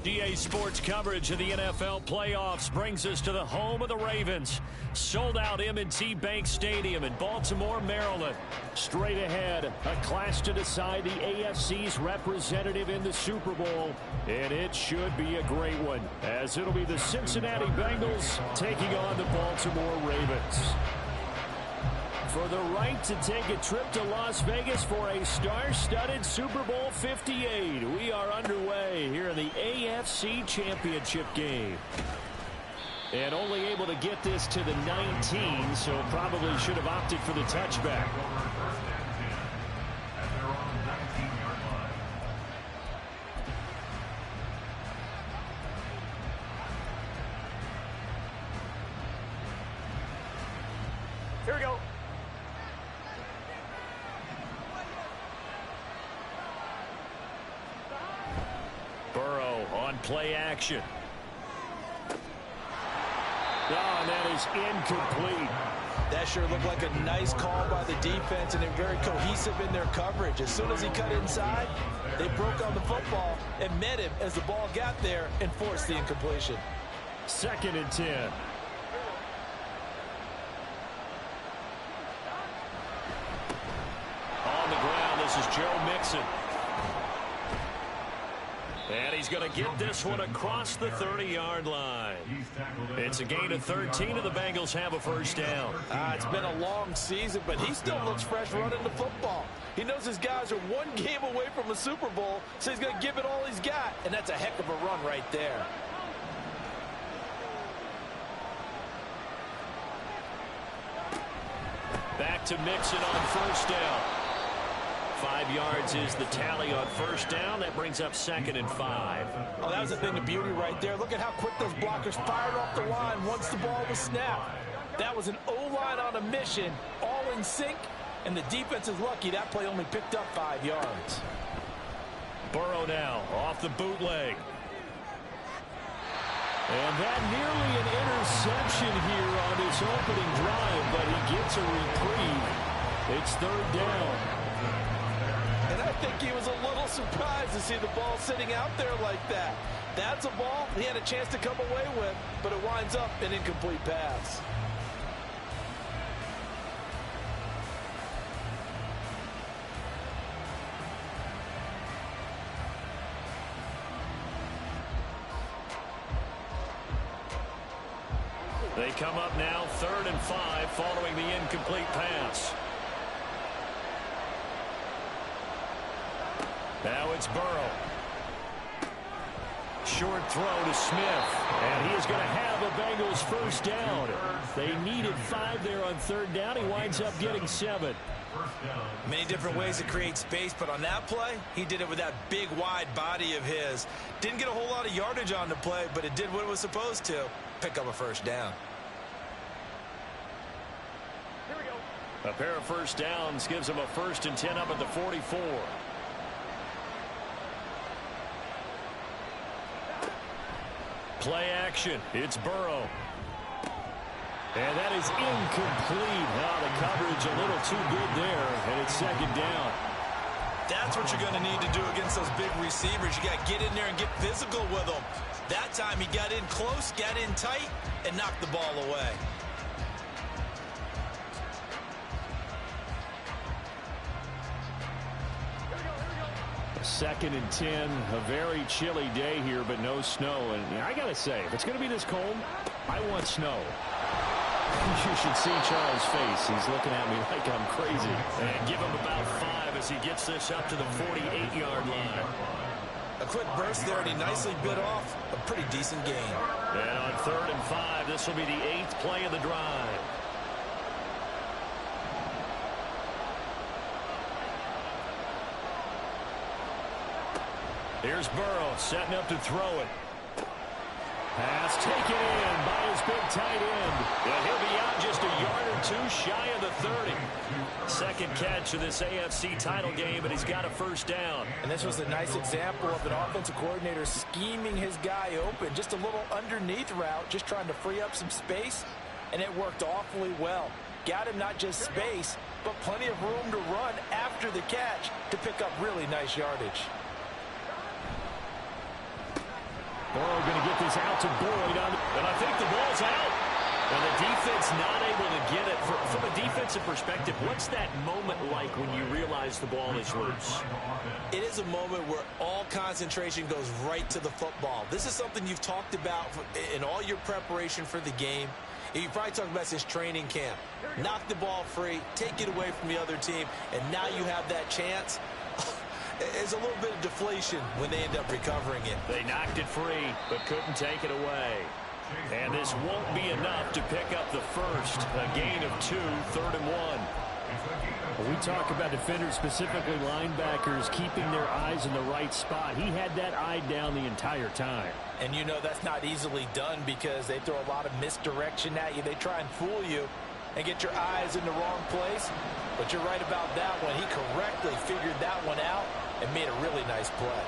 GA Sports coverage of the NFL playoffs brings us to the home of the Ravens. Sold out M&T Bank Stadium in Baltimore, Maryland. Straight ahead, a clash to decide the AFC's representative in the Super Bowl. And it should be a great one, as it'll be the Cincinnati Bengals taking on the Baltimore Ravens. For the right to take a trip to Las Vegas for a star-studded Super Bowl 58. We are underway here in the AFC Championship game. And only able to get this to the 19, so probably should have opted for the touchback. Here we go. Burrow on play action. Oh, and that is incomplete. That sure looked like a nice call by the defense, and they're very cohesive in their coverage. As soon as he cut inside, they broke on the football and met him as the ball got there and forced the incompletion. 2nd and 10. On the ground, this is Joe Mixon. And he's going to get this one across the 30-yard line. It's a gain of 13, and the Bengals have a first down. It's been a long season, but he still looks fresh running the football. He knows his guys are one game away from a Super Bowl, so he's going to give it all he's got, and that's a heck of a run right there. Back to Mixon on first down. 5 yards is the tally on first down. That brings up 2nd and 5. Oh, that was a thing of beauty right there. Look at how quick those blockers fired off the line once the ball was snapped. That was an O-line on a mission, all in sync, and the defense is lucky that play only picked up 5 yards. Burrow now off the bootleg. And that nearly an interception here on this opening drive, but he gets a reprieve. It's 3rd down. And I think he was a little surprised to see the ball sitting out there like that. That's a ball he had a chance to come away with, but it winds up an incomplete pass. They come up now 3rd and 5 following the incomplete pass. Now it's Burrow. Short throw to Smith. And he is going to have a Bengals first down. They needed 5 there on 3rd down. He winds up getting 7. Many different ways to create space, but on that play, he did it with that big, wide body of his. Didn't get a whole lot of yardage on the play, but it did what it was supposed to. Pick up a first down. Here we go. A pair of first downs gives him a 1st and 10 up at the 44. Play action. It's Burrow. And that is incomplete. The coverage a little too good there, and it's 2nd down. That's what you're going to need to do against those big receivers. You got to get in there and get physical with them. That time he got in close, got in tight, and knocked the ball away. Second and 10, a very chilly day here, but no snow. And I got to say, if it's going to be this cold, I want snow. You should see Charles' face. He's looking at me like I'm crazy. And give him about 5 as he gets this up to the 48-yard line. A quick burst there, and he nicely bit off a pretty decent gain. And on 3rd and 5, this will be the 8th play of the drive. Here's Burrow setting up to throw it. Pass taken in by his big tight end. And he'll be out just a yard or 2 shy of the 30. Second catch of this AFC title game, and he's got a first down. And this was a nice example of an offensive coordinator scheming his guy open. Just a little underneath route, just trying to free up some space, and it worked awfully well. Got him not just space, but plenty of room to run after the catch to pick up really nice yardage. Burrow going to get this out to Boyd. And I think the ball's out. And the defense not able to get it. From a defensive perspective, what's that moment like when you realize the ball is loose? It is a moment where all concentration goes right to the football. This is something you've talked about in all your preparation for the game. You probably talked about this training camp. Knock the ball free, take it away from the other team, and now you have that chance. There's a little bit of deflation when they end up recovering it. They knocked it free, but couldn't take it away. And this won't be enough to pick up the first. A gain of 2, 3rd and 1. When we talk about defenders, specifically linebackers, keeping their eyes in the right spot. He had that eye down the entire time. And you know that's not easily done because they throw a lot of misdirection at you. They try and fool you and get your eyes in the wrong place. But you're right about that one. He correctly figured that one out and made a really nice play.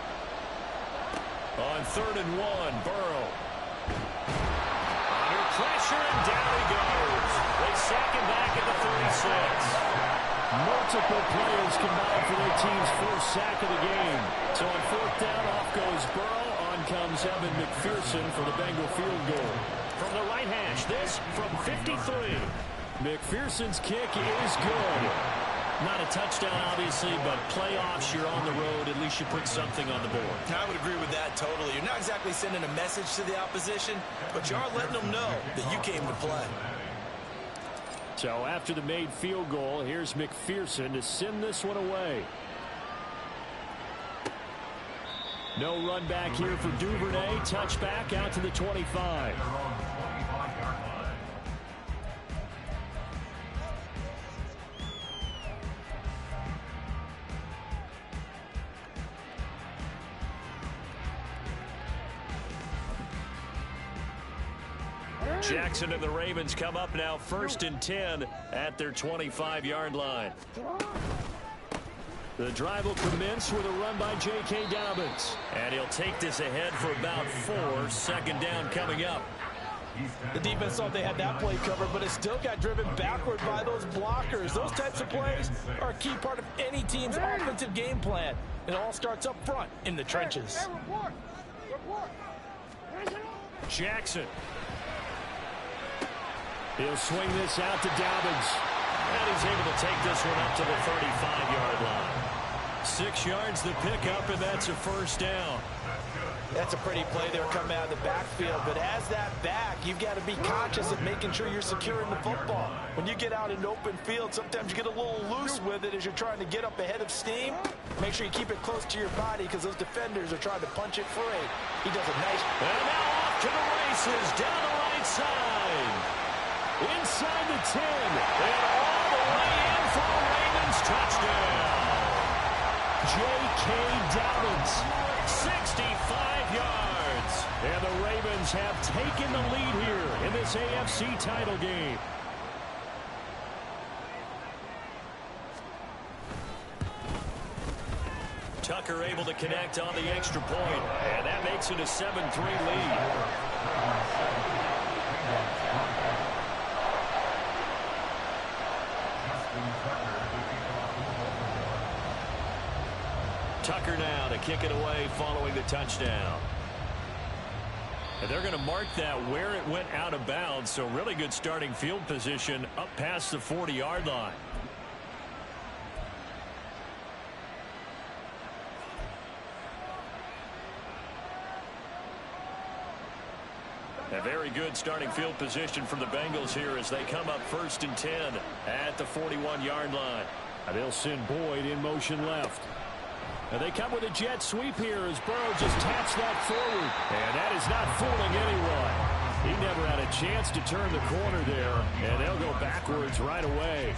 On 3rd and 1, Burrow. Under pressure, and down he goes. They sack him back at the 36. Multiple players combined for their team's first sack of the game. So on 4th down, off goes Burrow. On comes Evan McPherson for the Bengal field goal. From the right hash, this from 53. McPherson's kick is good. Not a touchdown, obviously, but playoffs, you're on the road. At least you put something on the board. I would agree with that totally. You're not exactly sending a message to the opposition, but you are letting them know that you came to play. So after the made field goal, here's McPherson to send this one away. No run back here for Duvernay. Touchback out to the 25. Jackson and the Ravens come up now 1st and 10 at their 25-yard line. The drive will commence with a run by J.K. Dobbins. And he'll take this ahead for about 4. 2nd down coming up. The defense thought they had that play covered, but it still got driven backward by those blockers. Those types of plays are a key part of any team's offensive game plan. It all starts up front in the trenches. Jackson. He'll swing this out to Dobbins. And he's able to take this one up to the 35-yard line. 6 yards the pickup, and that's a 1st down. That's a pretty play there coming out of the backfield. But as that back, you've got to be conscious of making sure you're securing the football. When you get out in open field, sometimes you get a little loose with it as you're trying to get up ahead of steam. Make sure you keep it close to your body because those defenders are trying to punch it free. He does a nice... And now off to the races, down the right side. Inside the 10. And all the way in for a Ravens touchdown. J.K. Dobbins. 65 yards. And the Ravens have taken the lead here in this AFC title game. Tucker able to connect on the extra point. And that makes it a 7-3 lead. Tucker now to kick it away following the touchdown. And they're going to mark that where it went out of bounds. So really good starting field position up past the 40-yard line. A very good starting field position from the Bengals here as they come up 1st and 10 at the 41-yard line. And they'll send Boyd in motion left. And they come with a jet sweep here as Burrow just taps that forward. And that is not fooling anyone. He never had a chance to turn the corner there. And they'll go backwards right away.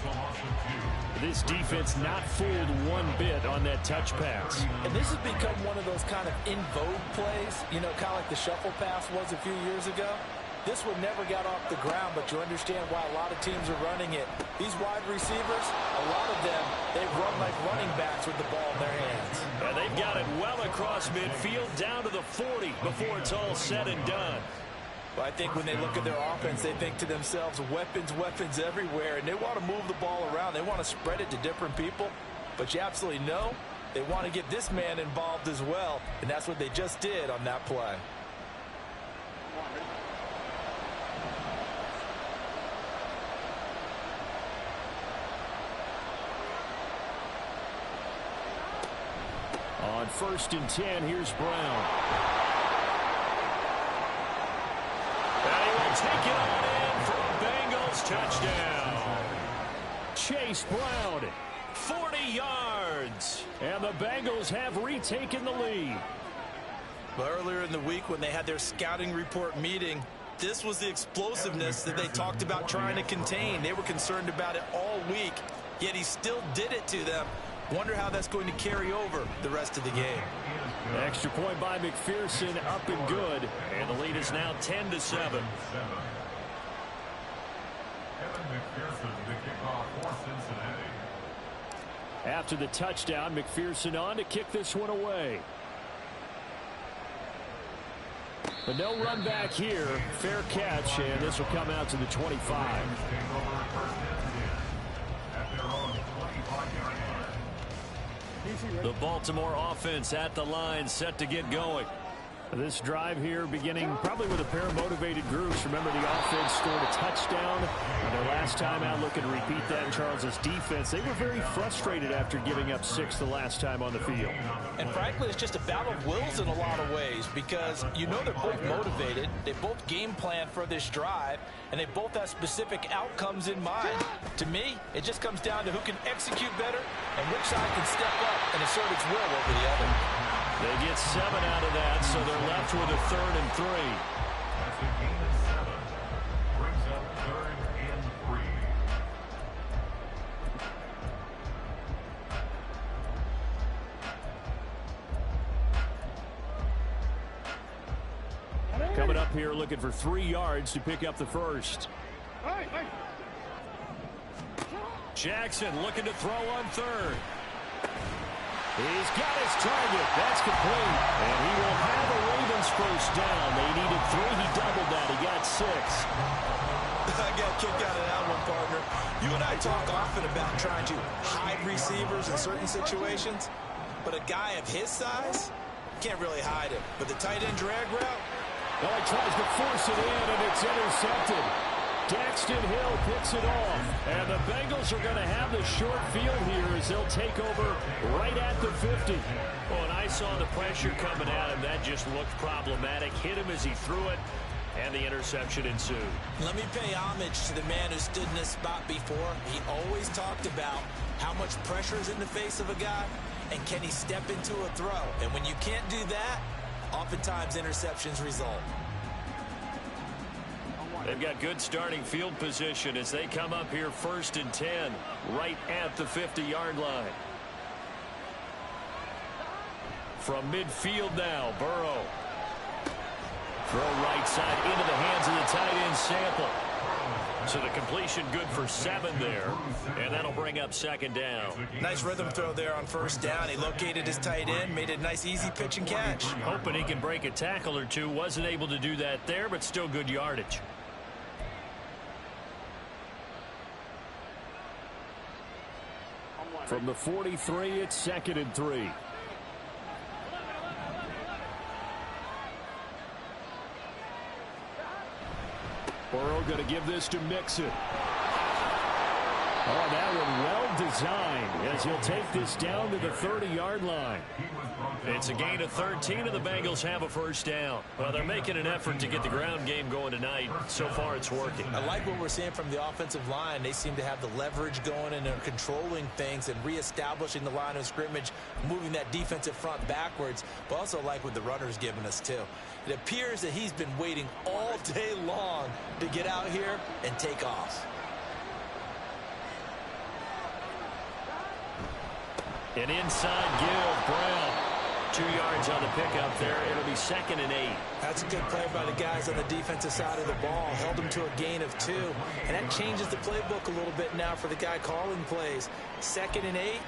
This defense not fooled one bit on that touch pass. And this has become one of those kind of in vogue plays, you know, kind of like the shuffle pass was a few years ago. This one never got off the ground, but you understand why a lot of teams are running it. These wide receivers, a lot of them, they run like running backs with the ball in their hands. And they've got it well across midfield down to the 40 before it's all said and done. But I think when they look at their offense, they think to themselves, weapons, weapons everywhere, and they want to move the ball around. They want to spread it to different people, but you absolutely know they want to get this man involved as well, and that's what they just did on that play. On 1st and 10, here's Brown. And he will take it on in for a Bengals touchdown. Chase Brown, 40 yards. and the Bengals have retaken the lead. But earlier in the week when they had their scouting report meeting, this was the explosiveness that they talked about trying to contain. They were concerned about it all week, yet he still did it to them. Wonder how that's going to carry over the rest of the game. Extra point by McPherson, up and good. And the lead is now 10-7. After the touchdown, McPherson on to kick this one away. But no run back here. Fair catch, and this will come out to the 25. The Baltimore offense at the line, set to get going. This drive here beginning probably with a pair of motivated groups. Remember, the offense scored a touchdown on their last time out, looking to repeat that in Charles's defense. They were very frustrated after giving up 6 the last time on the field. And frankly, it's just a battle of wills in a lot of ways, because you know they're both motivated, they both game plan for this drive, and they both have specific outcomes in mind. To me, it just comes down to who can execute better and which side can step up and assert its will over the other. They get 7 out of that, so they're left with a 3rd and 3. That's a gain of 7. Brings up 3rd and 3. Coming up here looking for 3 yards to pick up the first. Jackson looking to throw on 3rd. He's got his target. That's complete. And he will have a Ravens first down. They needed 3. He doubled that. He got 6. I got a kick out of that one, partner. You and I talk often about trying to hide receivers in certain situations, but a guy of his size can't really hide him. But the tight end drag route, Well, he tries to force it in, and it's intercepted. Daxton Hill picks it off. And the Bengals are going to have the short field here as they'll take over right at the 50. Well, and I saw the pressure coming at him. That just looked problematic. Hit him as he threw it, and the interception ensued. let me pay homage to the man who stood in this spot before. He always talked about how much pressure is in the face of a guy, and can he step into a throw. And when you can't do that, oftentimes interceptions result. They've got good starting field position as they come up here 1st and 10, right at the 50-yard line. From midfield now, Burrow. Throw right side into the hands of the tight end, Sample. So the completion good for 7 there, and that'll bring up 2nd down. Nice rhythm throw there on 1st down. He located his tight end, made a nice easy pitch and catch. Hoping he can break a tackle or two. Wasn't able to do that there, but still good yardage. From the 43, it's 2nd and 3. Burrow going to give this to Mixon. Oh, that one well designed as he'll take this down to the 30-yard line. It's a gain of 13, and the Bengals have a first down. Well, they're making an effort to get the ground game going tonight. So far, it's working. I like what we're seeing from the offensive line. They seem to have the leverage going, and they're controlling things and reestablishing the line of scrimmage, moving that defensive front backwards, but also like what the runner's giving us, too. It appears that he's been waiting all day long to get out here and take off. An inside give, Brown. 2 yards on the pickup there. It'll be 2nd and 8. That's a good play by the guys on the defensive side of the ball. Held him to a gain of 2. And that changes the playbook a little bit now for the guy calling plays. 2nd and 8.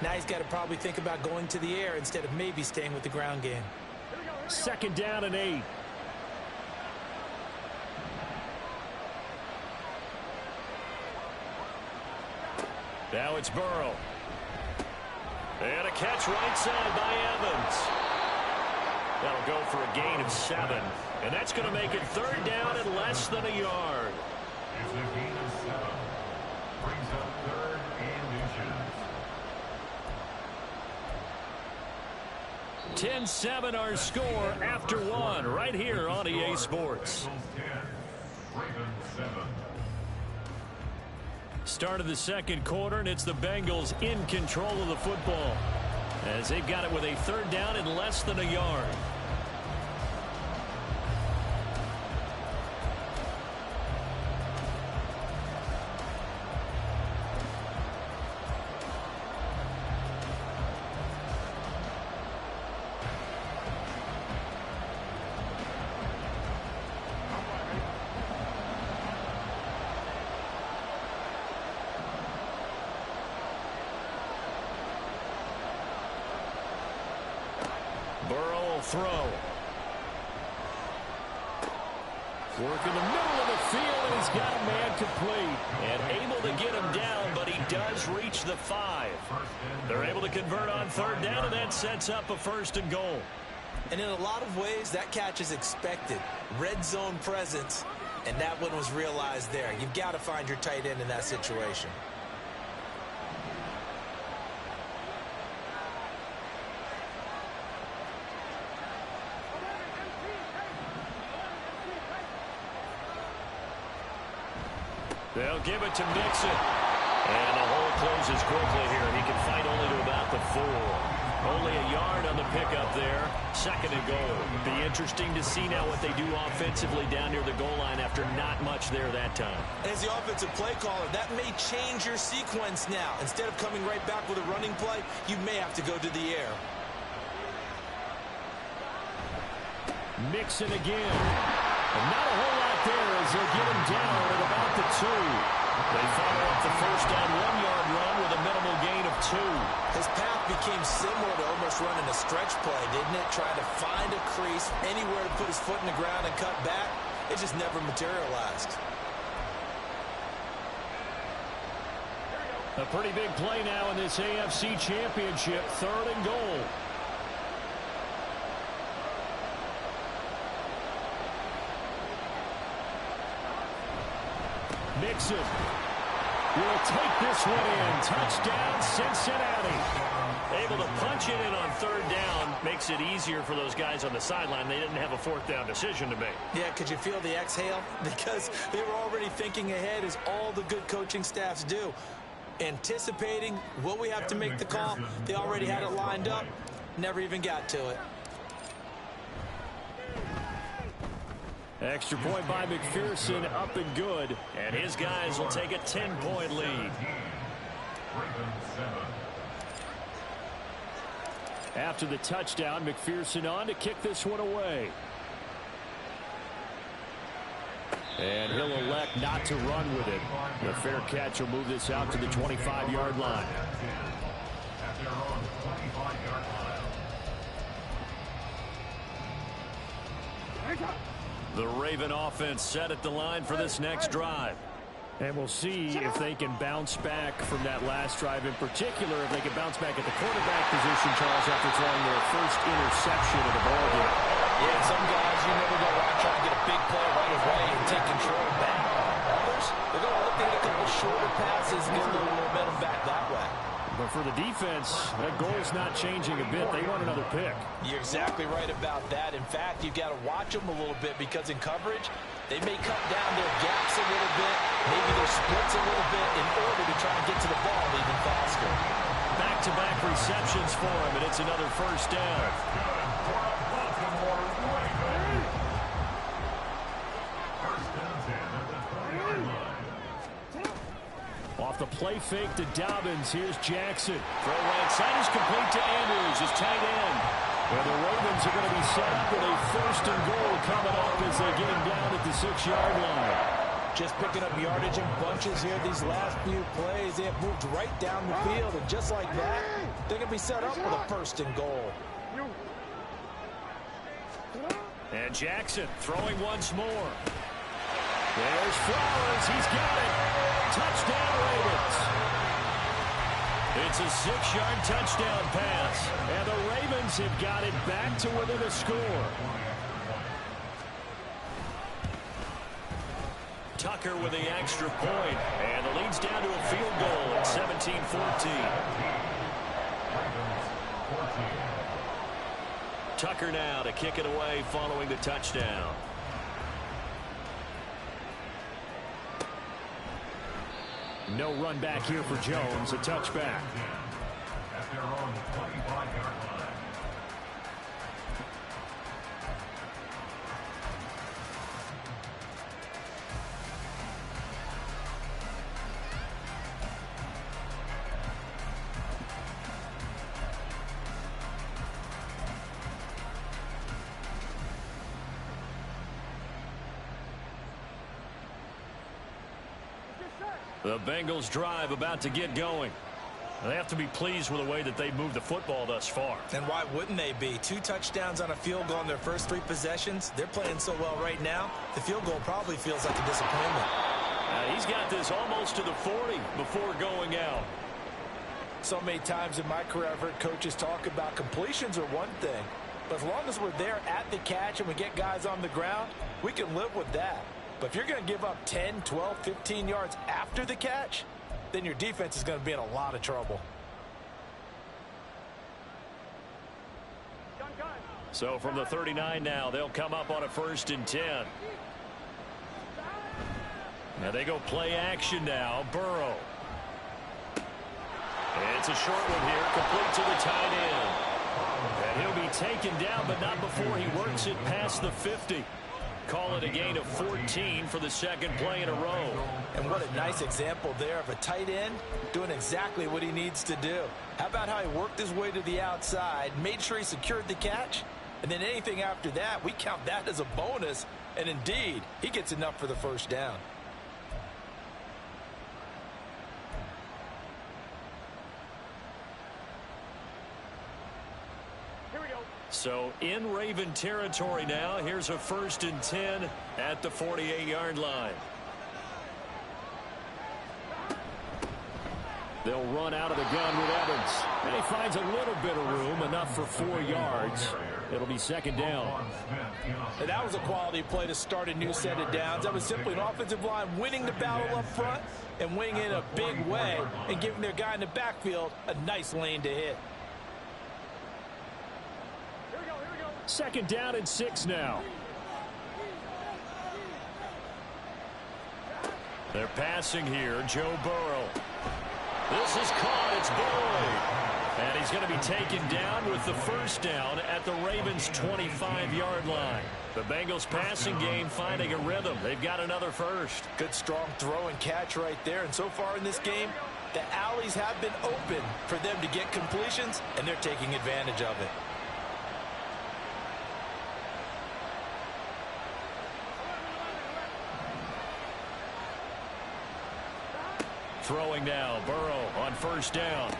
Now he's got to probably think about going to the air instead of maybe staying with the ground game. 2nd down and 8. Now it's Burrow. And a catch right side by Evans. That'll go for a gain of 7. And that's going to make it 3rd down and less than a yard. It's a gain of 7. Brings up 3rd and inches. 10-7 our score after 1 right here on EA Sports. Ravens 7. Start of the second quarter, and it's the Bengals in control of the football as they've got it with a 3rd down and less than a yard. Burrow will throw. Work in the middle of the field, and he's got a man complete. And able to get him down, but he does reach the 5. They're able to convert on 3rd down, and that sets up a 1st and goal. And in a lot of ways, that catch is expected. Red zone presence, and that one was realized there. You've got to find your tight end in that situation. They'll give it to Mixon. And the hole closes quickly here. He can fight only to about the 4. Only a yard on the pickup there. 2nd and goal. Be interesting to see now what they do offensively down near the goal line after not much there that time. As the offensive play caller, that may change your sequence now. Instead of coming right back with a running play, you may have to go to the air. Mixon again. And not a whole lot there as they'll get him down at about the 2. They follow up the first down 1-yard run with a minimal gain of 2. His path became similar to almost running a stretch play, didn't it? Trying to find a crease, anywhere to put his foot in the ground and cut back. It just never materialized. A pretty big play now in this AFC Championship. 3rd and goal. Mixon will take this one in. Touchdown, Cincinnati. Able to punch it in on 3rd down. Makes it easier for those guys on the sideline. They didn't have a 4th down decision to make. Yeah, could you feel the exhale? Because they were already thinking ahead, as all the good coaching staffs do. Anticipating, will we have to make the call? They already had it lined up. Never even got to it. Extra point by McPherson, up and good. And his guys will take a 10-point lead. After the touchdown, McPherson on to kick this one away. And he'll elect not to run with it. The fair catch will move this out to the 25-yard line. The Raven offense set at the line for this next drive. And we'll see if they can bounce back from that last drive, in particular if they can bounce back at the quarterback position, Charles, after throwing their first interception of the ball game. Yeah, some guys, you never go around trying to get a big play right away and take control back. Others, they're going to look to get a couple shorter passes and get a little momentum back that way. But for the defense, that goal's not changing a bit. They want another pick. You're exactly right about that. In fact, you've got to watch them a little bit, because in coverage, they may cut down their gaps a little bit, maybe their splits a little bit, in order to try and get to the ball even faster. Back-to-back receptions for him, and it's another 1st down. Off the play fake to Dobbins. Here's Jackson. Throw right side is complete to Andrews, his tight end. And the Ravens are going to be set up with a 1st and goal coming up as they get him down at the 6-yard line. Just picking up yardage in bunches here these last few plays. They have moved right down the field, and just like that, they're going to be set up with a 1st and goal. And Jackson throwing once more. There's Flowers. He's got it. Touchdown, Ravens. It's a 6-yard touchdown pass. And the Ravens have got it back to within a score. Tucker with the extra point. And the lead's down to a field goal at 17-14. Tucker now to kick it away following the touchdown. No run back here for Jones. A touchback. At their own 25-yard line. The Bengals drive about to get going. They have to be pleased with the way that they moved the football thus far. And why wouldn't they be? 2 touchdowns on a field goal in their first 3 possessions. They're playing so well right now, the field goal probably feels like a disappointment. He's got this almost to the 40 before going out. So many times in my career, I've heard coaches talk about completions are one thing. But as long as we're there at the catch and we get guys on the ground, we can live with that. But if you're going to give up 10, 12, 15 yards after the catch, then your defense is going to be in a lot of trouble. So from the 39 now, they'll come up on a 1st and 10. Now they go play action now. Burrow. And it's a short one here, complete to the tight end. And he'll be taken down, but not before he works it past the 50. Call it a gain of 14 for the 2nd play in a row. And what a nice example there of a tight end doing exactly what he needs to do. How about how he worked his way to the outside, made sure he secured the catch, and then anything after that, we count that as a bonus. And indeed, he gets enough for the 1st down. So in Raven territory now. Here's a 1st and 10 at the 48-yard line. They'll run out of the gun with Evans. And he finds a little bit of room, enough for 4 yards. It'll be 2nd down. And that was a quality play to start a new set of downs. That was simply an offensive line winning the battle up front and winning in a big way and giving their guy in the backfield a nice lane to hit. 2nd down and 6 now. They're passing here. Joe Burrow. This is caught. It's Boyd. And he's going to be taken down with the 1st down at the Ravens' 25-yard line. The Bengals passing game finding a rhythm. They've got another 1st. Good strong throw and catch right there. And so far in this game, the alleys have been open for them to get completions, and they're taking advantage of it. Throwing now, Burrow on 1st down.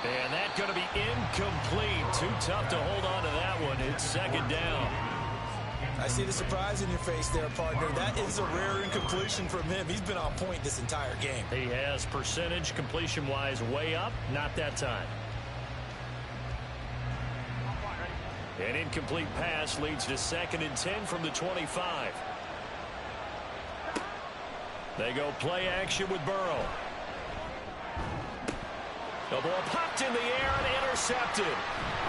And that's going to be incomplete. Too tough to hold on to that one. It's 2nd down. I see the surprise in your face there, partner. That is a rare incompletion from him. He's been on point this entire game. He has percentage completion-wise way up. Not that time. An incomplete pass leads to 2nd and 10 from the 25. They go play action with Burrow. The ball popped in the air and intercepted.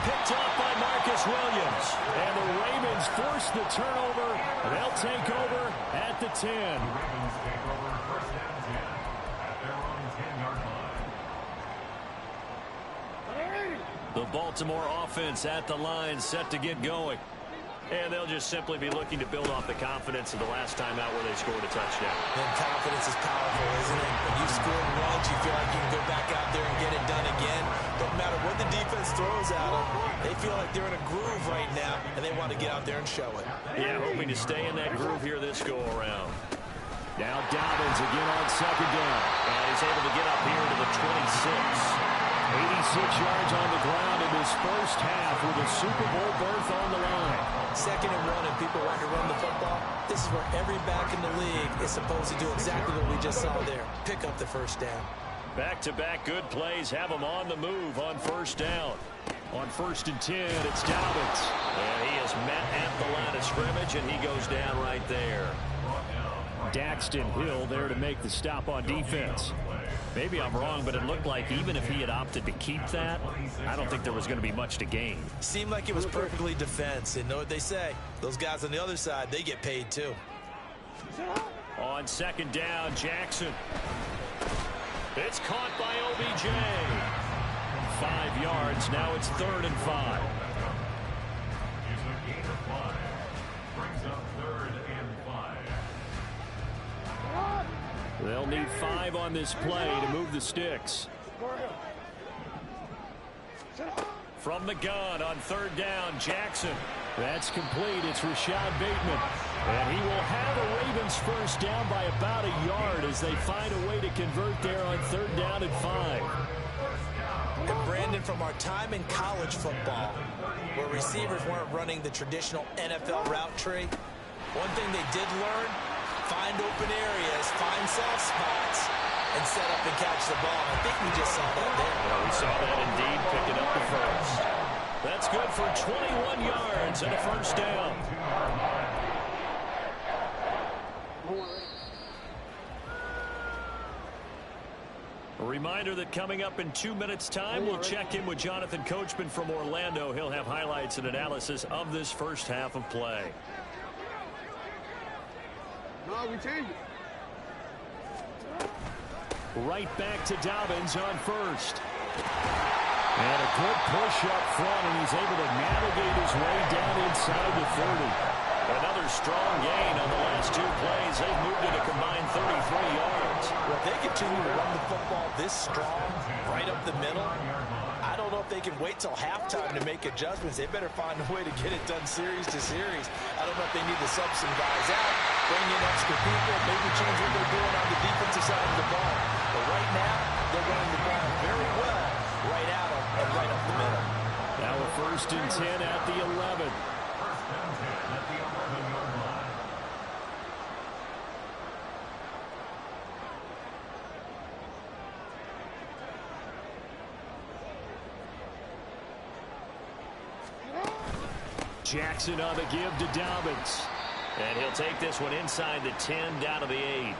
Picked up by Marcus Williams. And the Ravens force the turnover. They'll take over at the 10. The Ravens take over 1st and 10 at their own 10-yard line. The Baltimore offense at the line, set to get going. And they'll just simply be looking to build off the confidence of the last time out where they scored a touchdown. And confidence is powerful, isn't it? When you score once, you feel like you can go back out there and get it done again. No matter what the defense throws at them, they feel like they're in a groove right now, and they want to get out there and show it. Yeah, hoping to stay in that groove here this go-around. Now Dobbins again on 2nd down. And he's able to get up here to the 26. 86 yards on the ground in this 1st half with a Super Bowl berth on the line. 2nd and 1, and people want to run the football. This is where every back in the league is supposed to do exactly what we just saw there. Pick up the 1st down. Back-to-back good plays have him on the move on first down. On 1st and 10, it's Dobbins. And he is met at the line of scrimmage, and he goes down right there. Daxton Hill there to make the stop on defense. Maybe I'm wrong, but it looked like even if he had opted to keep that, I don't think there was going to be much to gain. Seemed like it was perfectly defense. And know what they say? Those guys on the other side, they get paid too. On 2nd down, Jackson. It's caught by OBJ. 5 yards. Now it's 3rd and 5. Brings up 3rd and 5. They'll need 5 on this play to move the sticks. From the gun on 3rd down, Jackson. That's complete. It's Rashad Bateman. And he will have a Ravens first down by about a yard as they find a way to convert there on 3rd down and 5. And Brandon, from our time in college football, where receivers weren't running the traditional NFL route tree, one thing they did learn, find open areas, find soft spots, and set up and catch the ball. I think we just saw that there. Well, we saw that indeed, picking up the first. That's good for 21 yards and a first down. A reminder that coming up in 2 minutes' time, we'll check in with Jonathan Coachman from Orlando. He'll have highlights and analysis of this first half of play. No, we changed it. Right back to Dobbins on 1st. And a good push up front, and he's able to navigate his way down inside the 30. Another strong gain on the last 2 plays. They've moved it a combined 33 yards. Well, if they continue to run the football this strong, right up the middle, I don't know if they can wait till halftime to make adjustments. They better find a way to get it done series to series. I don't know if they need to sub some guys out, bring in extra people, maybe change what they're doing on the defensive side of the ball. But right now, they're running the ball very well right out and right up the middle. Now a 1st and 10 at the 11. 1st and 10 at the 11-yard line. Jackson on the give to Dobbins. And he'll take this one inside the 10 down to the 8.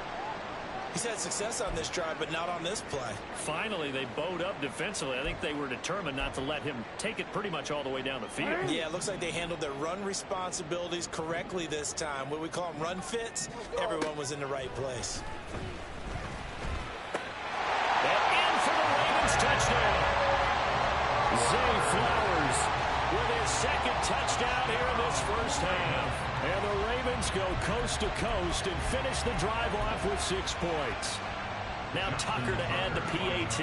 He's had success on this drive, but not on this play. Finally, they bowed up defensively. I think they were determined not to let him take it pretty much all the way down the field. Yeah, it looks like they handled their run responsibilities correctly this time. What we call them run fits, everyone was in the right place. And in for the Ravens touchdown. Zay Flowers with his 2nd touchdown here in this first half. And the Ravens go coast to coast and finish the drive off with 6 points. Now Tucker to add the PAT.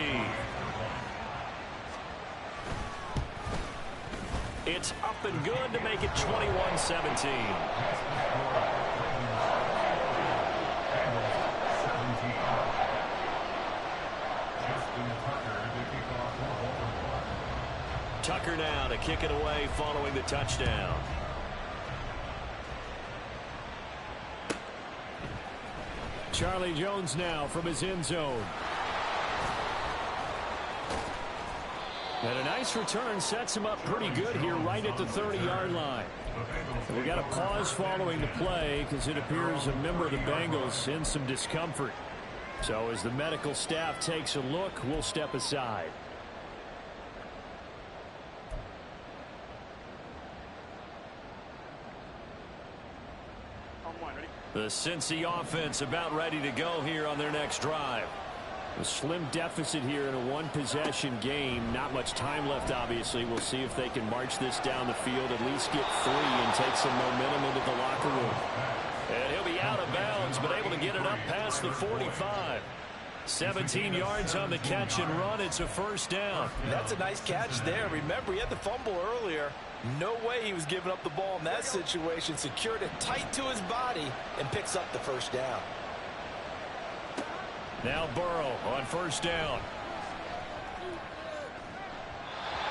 It's up and good to make it 21-17. Tucker now to kick it away following the touchdown. Charlie Jones now from his end zone. And a nice return sets him up pretty good here right at the 30-yard line. And we got a pause following the play because it appears a member of the Bengals in some discomfort. So as the medical staff takes a look, we'll step aside. The Cincy offense about ready to go here on their next drive. A slim deficit here in a 1-possession game. Not much time left, obviously. We'll see if they can march this down the field, at least get 3 and take some momentum into the locker room. And he'll be out of bounds, but able to get it up past the 45. 17 yards on the catch and run. It's a first down. That's a nice catch there. Remember, he had the fumble earlier. No way he was giving up the ball in that situation. Secured it tight to his body and picks up the first down. Now Burrow on first down.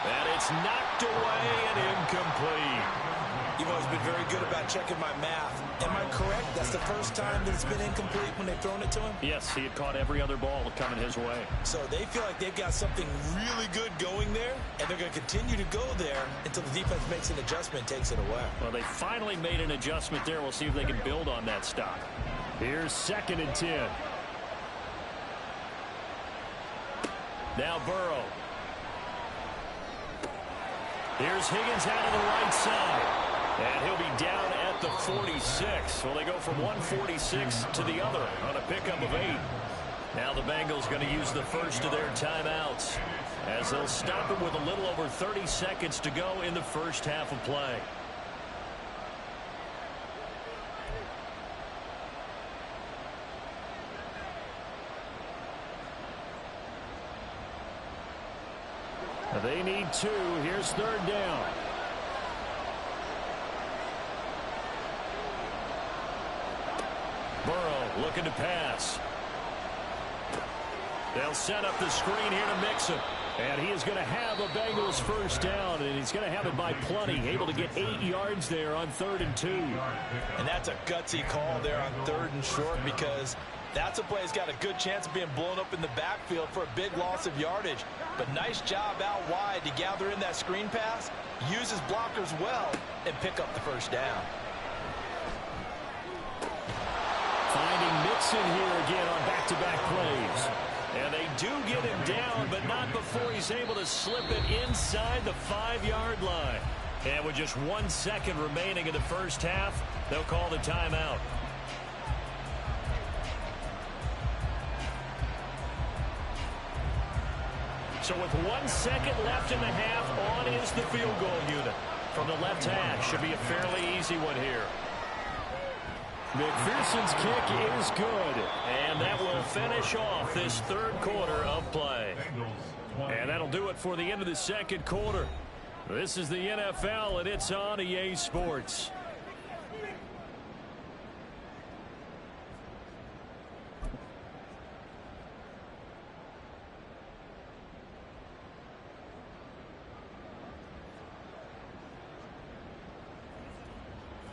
And it's knocked away and incomplete. You've always been very good about checking my math. Am I correct? That's the first time that it's been incomplete when they've thrown it to him? Yes, he had caught every other ball coming his way. So they feel like they've got something really good going there, and they're going to continue to go there until the defense makes an adjustment and takes it away. Well, they finally made an adjustment there. We'll see if they can build on that stop. Here's 2nd and 10. Now Burrow. Here's Higgins out of the right side. And he'll be down at the 46. Well, they go from 146 to the other on a pickup of 8. Now the Bengals going to use the first of their timeouts as they'll stop it with a little over 30 seconds to go in the first half of play. They need 2. Here's 3rd down. Burrow looking to pass. They'll set up the screen here to mix him. And he is going to have a Bengals first down, and he's going to have it by plenty. Able to get 8 yards there on 3rd and 2. And that's a gutsy call there on 3rd and short, because that's a play that's got a good chance of being blown up in the backfield for a big loss of yardage. But nice job out wide to gather in that screen pass, use his blockers well, and pick up the first down. Finding Mixon here again on back-to-back plays. And they do get him down, but not before he's able to slip it inside the 5-yard line. And with just 1 second remaining in the first half, they'll call the timeout. So with 1 second left in the half, on is the field goal unit. From the left hash, should be a fairly easy one here. McPherson's kick is good, and that will finish off this 3rd quarter of play. And that'll do it for the end of the 2nd quarter. This is the NFL, and it's on EA Sports.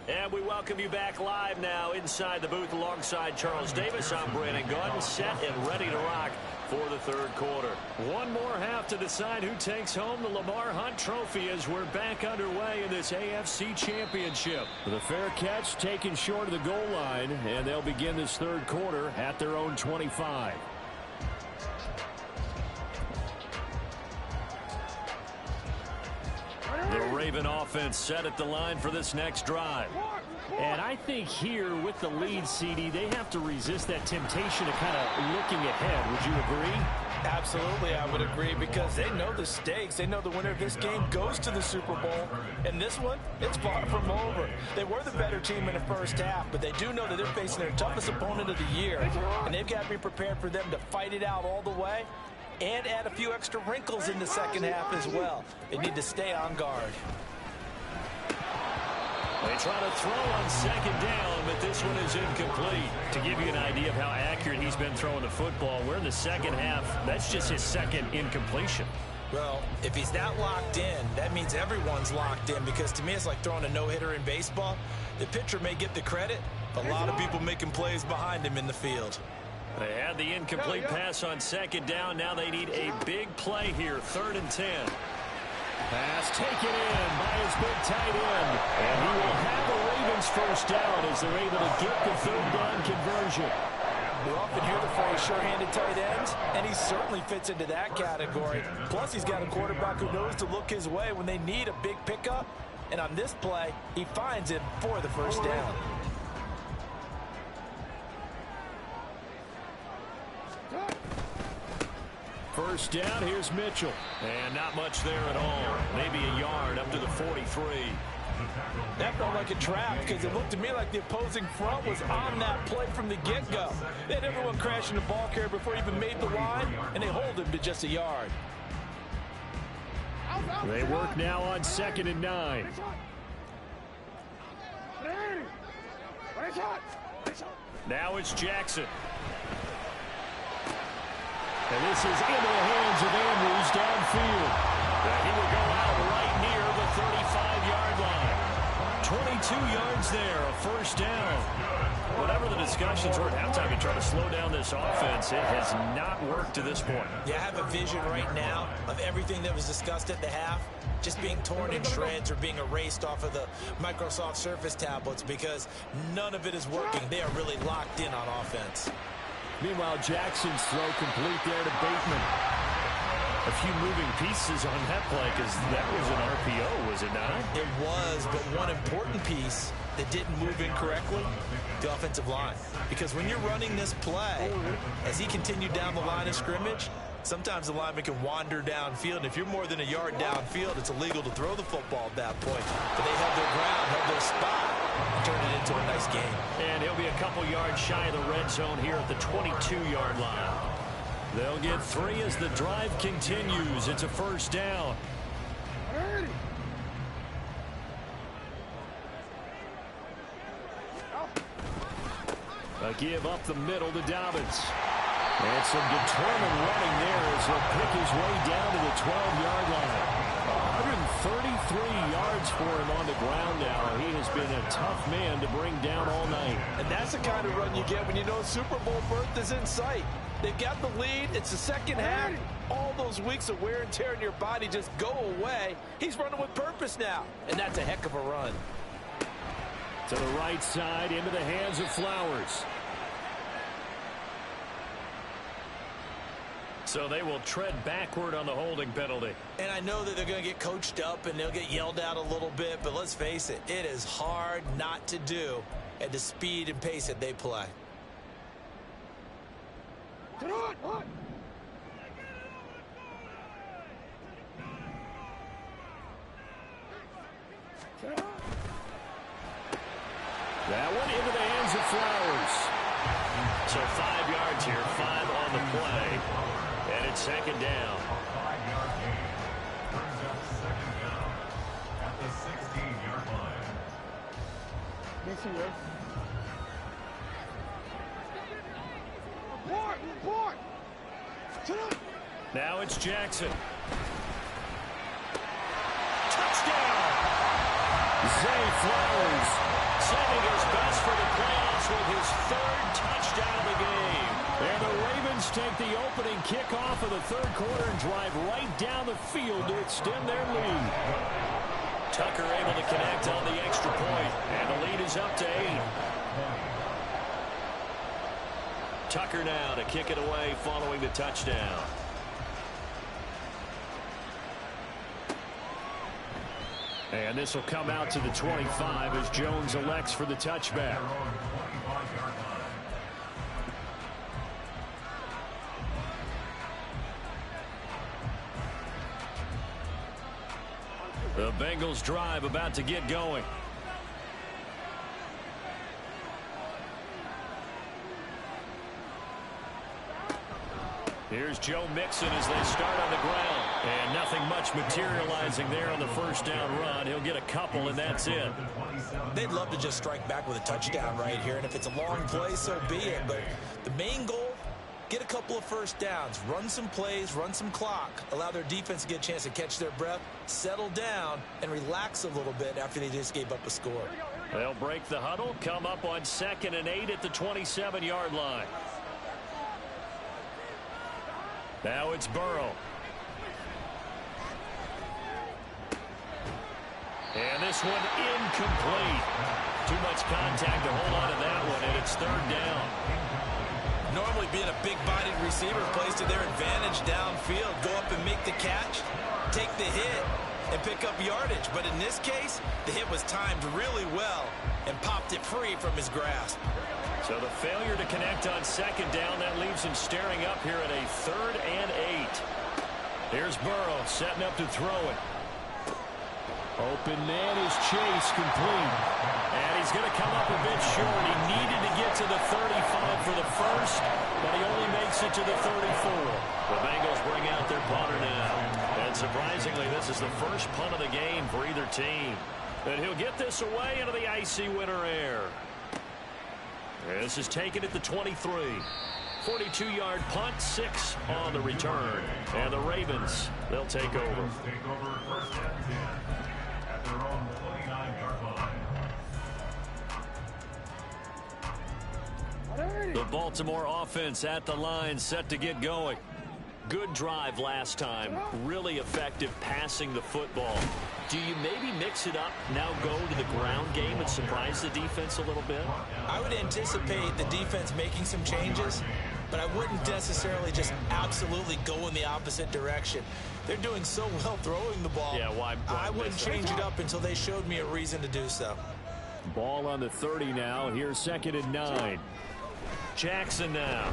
And we welcome you back live now inside the booth alongside Charles Davis. I'm Brandon Gaudin, set and ready to rock for the 3rd quarter. One more half to decide who takes home the Lamar Hunt Trophy as we're back underway in this AFC Championship. The fair catch taken short of the goal line, and they'll begin this 3rd quarter at their own 25. The Raven offense set at the line for this next drive. And I think here with the lead, CD, they have to resist that temptation of kind of looking ahead. Would you agree? Absolutely, I would agree, because they know the stakes. They know the winner of this game goes to the Super Bowl. And this one, it's far from over. They were the better team in the first half, but they do know that they're facing their toughest opponent of the year. And they've got to be prepared for them to fight it out all the way and add a few extra wrinkles in the second half as well. They need to stay on guard. They try to throw on 2nd down, but this one is incomplete. To give you an idea of how accurate he's been throwing the football, we're in the second half. That's just his 2nd incompletion. Well, if he's that locked in, that means everyone's locked in, because to me it's like throwing a no-hitter in baseball. The pitcher may get the credit, but a lot of people making plays behind him in the field. They had the incomplete pass on 2nd down. Now they need a big play here, 3rd and 10. Pass taken in by his big tight end. And he will have the Ravens first down as they're able to get the 3rd down conversion. We often hear the phrase sure-handed tight ends, and he certainly fits into that category. Plus, he's got a quarterback who knows to look his way when they need a big pickup. And on this play, he finds him for the first down. First down, here's Mitchell. And not much there at all. Maybe a yard up to the 43. That felt like a trap, because it looked to me like the opposing front was on that play from the get-go. They had everyone crashing the ball carrier before he even made the line, and they hold him to just a yard. They work now on 2nd and 9. Now it's Jackson. And this is into the hands of Andrews downfield. And he will go out right near the 35-yard line. yards there, a first down. Whatever the discussions were at halftime to try to slow down this offense, it has not worked to this point. Yeah, I have a vision right now of everything that was discussed at the half just being torn in shreds or being erased off of the Microsoft Surface tablets because none of it is working. They are really locked in on offense. Meanwhile, Jackson's throw complete there to Bateman. A few moving pieces on that play because that was an RPO, was it not? It was, but one important piece that didn't move incorrectly, the offensive line. Because when you're running this play, as he continued down the line of scrimmage, sometimes the lineman can wander downfield. And if you're more than a yard downfield, it's illegal to throw the football at that point. But they held their ground, held their spot, and turned it into a nice game. And he'll be a couple yards shy of the red zone here at the 22-yard line. They'll get 3 as the drive continues. It's a first down. A give up the middle to Dobbins. And some determined running there as he'll pick his way down to the 12-yard line. 133 yards for him on the ground now. He has been a tough man to bring down all night. And that's the kind of run you get when you know Super Bowl berth is in sight. They've got the lead. It's the second half. All those weeks of wear and tear in your body just go away. He's running with purpose now. And that's a heck of a run. To the right side, into the hands of Flowers. So they will tread backward on the holding penalty. And I know that they're going to get coached up and they'll get yelled at a little bit, but let's face it, it is hard not to do at the speed and pace that they play. Get on! That one into the hands of Flowers. So 5 yards here, 5 on the play. And it's second down. 5-yard gain. Brings up second down at the 16-yard line. Report! Now it's Jackson. Touchdown! Zay Flowers saving his best for the playoffs with his 3rd touchdown of the game. And the Ravens take the opening kickoff of the 3rd quarter and drive right down the field to extend their lead. Tucker able to connect on the extra point, and the lead is up to 8. Tucker now to kick it away following the touchdown. And this will come out to the 25 as Jones elects for the touchback. The Bengals drive about to get going. Here's Joe Mixon as they start on the ground. And nothing much materializing there on the first down run. He'll get a couple, and that's it. They'd love to just strike back with a touchdown right here. And if it's a long play, so be it. But the main goal, get a couple of first downs. Run some plays, run some clock. Allow their defense to get a chance to catch their breath, settle down, and relax a little bit after they just gave up a score. They'll break the huddle, come up on 2nd and 8 at the 27-yard line. Now it's Burrow. And this one incomplete. Too much contact to hold on to that one, and it's 3rd down. Normally being a big-bodied receiver plays to their advantage downfield. Go up and make the catch, take the hit, and pick up yardage. But in this case, the hit was timed really well and popped it free from his grasp. So the failure to connect on 2nd down, that leaves him staring up here at a 3rd and 8. Here's Burrow setting up to throw it. Open man is Chase, complete. And he's going to come up a bit short. He needed to get to the 35 for the first, but he only makes it to the 34. The Bengals bring out their punter now. And surprisingly, this is the first punt of the game for either team. And he'll get this away into the icy winter air. This is taken at the 23. 42-yard punt, 6 on the return. And the Ravens, they'll take over. Take over 1st and 10 at their own 29-yard line. The Baltimore offense at the line, set to get going. Good drive last time. Really effective passing the football. Do you maybe mix it up, now go to the ground game and surprise the defense a little bit? I would anticipate the defense making some changes, but I wouldn't necessarily just absolutely go in the opposite direction. They're doing so well throwing the ball. Yeah, why I wouldn't change it up until they showed me a reason to do so. Ball on the 30 now. Here's 2nd and 9. Jackson now.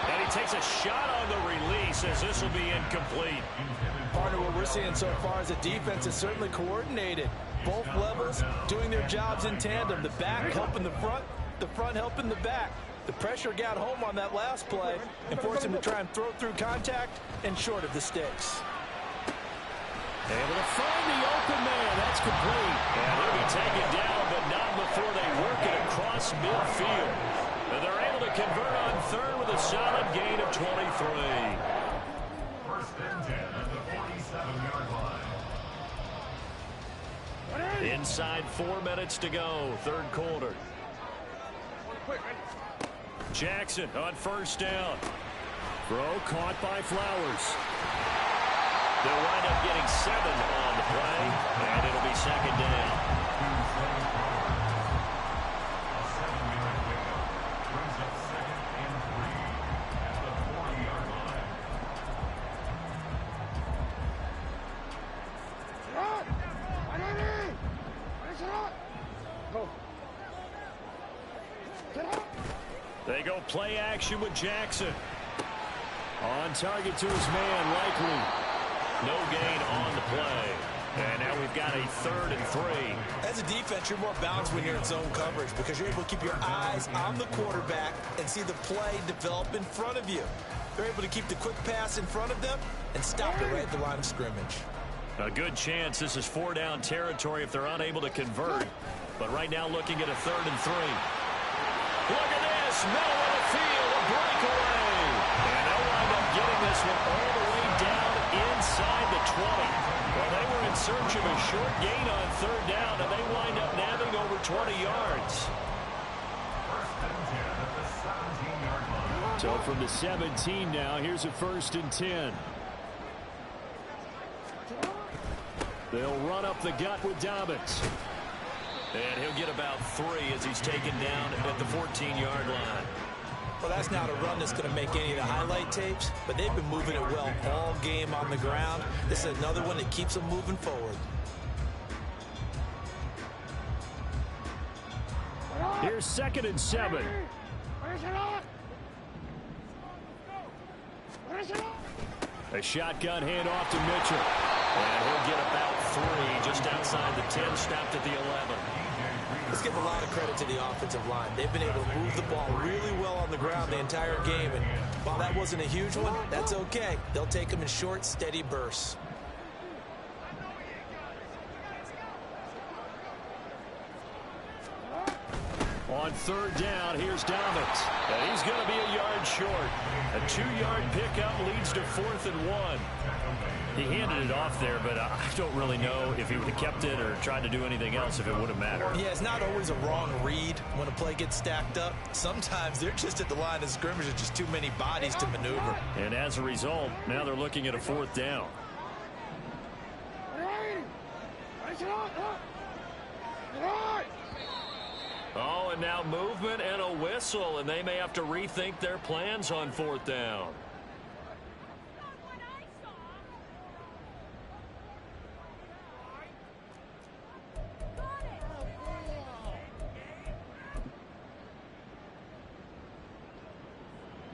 And he takes a shot on the release as this will be incomplete. Partner, what we're seeing so far is the defense is certainly coordinated. Both levels doing their jobs in tandem. The back helping the front helping the back. The pressure got home on that last play and forced him to try and throw through contact and short of the sticks. Able to find the open man. That's complete. And he'll be taken down, but not before they work it across midfield. And they're able to convert on third with a solid gain of 23. First and 10 at the 47-yard line. Inside 4 minutes to go, third quarter. Jackson on first down. Throw caught by Flowers. They'll wind up getting 7 on the play, and it'll be second down. A 7-yard pickup brings up 2nd and 3 at the 40-yard line. Go. Get up. They go play action with Jackson. On target to his man, Likely. No gain on the play. And now we've got a 3rd and 3. As a defense, you're more balanced when you're in zone coverage because you're able to keep your eyes on the quarterback and see the play develop in front of you. They're able to keep the quick pass in front of them and stop it right at the line of scrimmage. A good chance this is 4-down territory if they're unable to convert. But right now looking at a 3rd and 3. Look at this, middle of the field, a breakaway. And they'll wind up getting this one all the way down inside the 20. Well, they were in search of a short gain on 3rd down, and they wind up nabbing over 20 yards. First and 10 at the 17-yard line. So from the 17 now, here's a 1st and 10. They'll run up the gut with Dobbins. And he'll get about 3 as he's taken down at the 14-yard line. Well, that's not a run that's going to make any of the highlight tapes, but they've been moving it well all game on the ground. This is another one that keeps them moving forward. Here's 2nd and 7. A shotgun handoff to Mitchell. And he'll get about 3 just outside the 10, stopped at the 11. Let's give a lot of credit to the offensive line. They've been able to move the ball really well on the ground the entire game. And while that wasn't a huge one, that's okay. They'll take them in short, steady bursts. On 3rd down, here's Dobbins. And he's going to be a yard short. A 2-yard pickup leads to 4th and 1. He handed it off there, but I don't really know if he would have kept it or tried to do anything else if it would have mattered. Yeah, it's not always a wrong read when a play gets stacked up. Sometimes they're just at the line of scrimmage with just too many bodies to maneuver. And as a result, now they're looking at a 4th down. Oh, and now movement and a whistle, and they may have to rethink their plans on 4th down.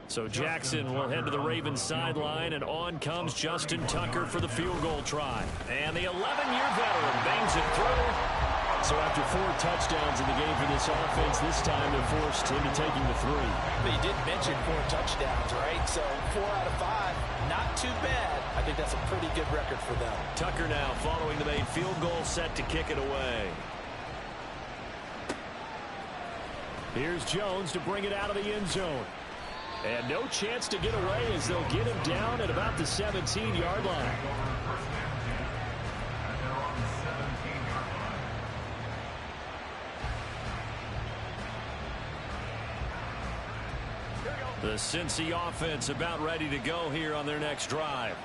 So Jackson will head to the Ravens sideline, and on comes Justin Tucker for the field goal try. And the 11-year veteran bangs it through. So after 4 touchdowns in the game for this offense, this time they're forced into taking the 3. But you did mention 4 touchdowns, right? So 4 out of 5, not too bad. I think that's a pretty good record for them. Tucker now following the made field goal, set to kick it away. Here's Jones to bring it out of the end zone. And no chance to get away as they'll get him down at about the 17-yard line. The Cincy offense about ready to go here on their next drive.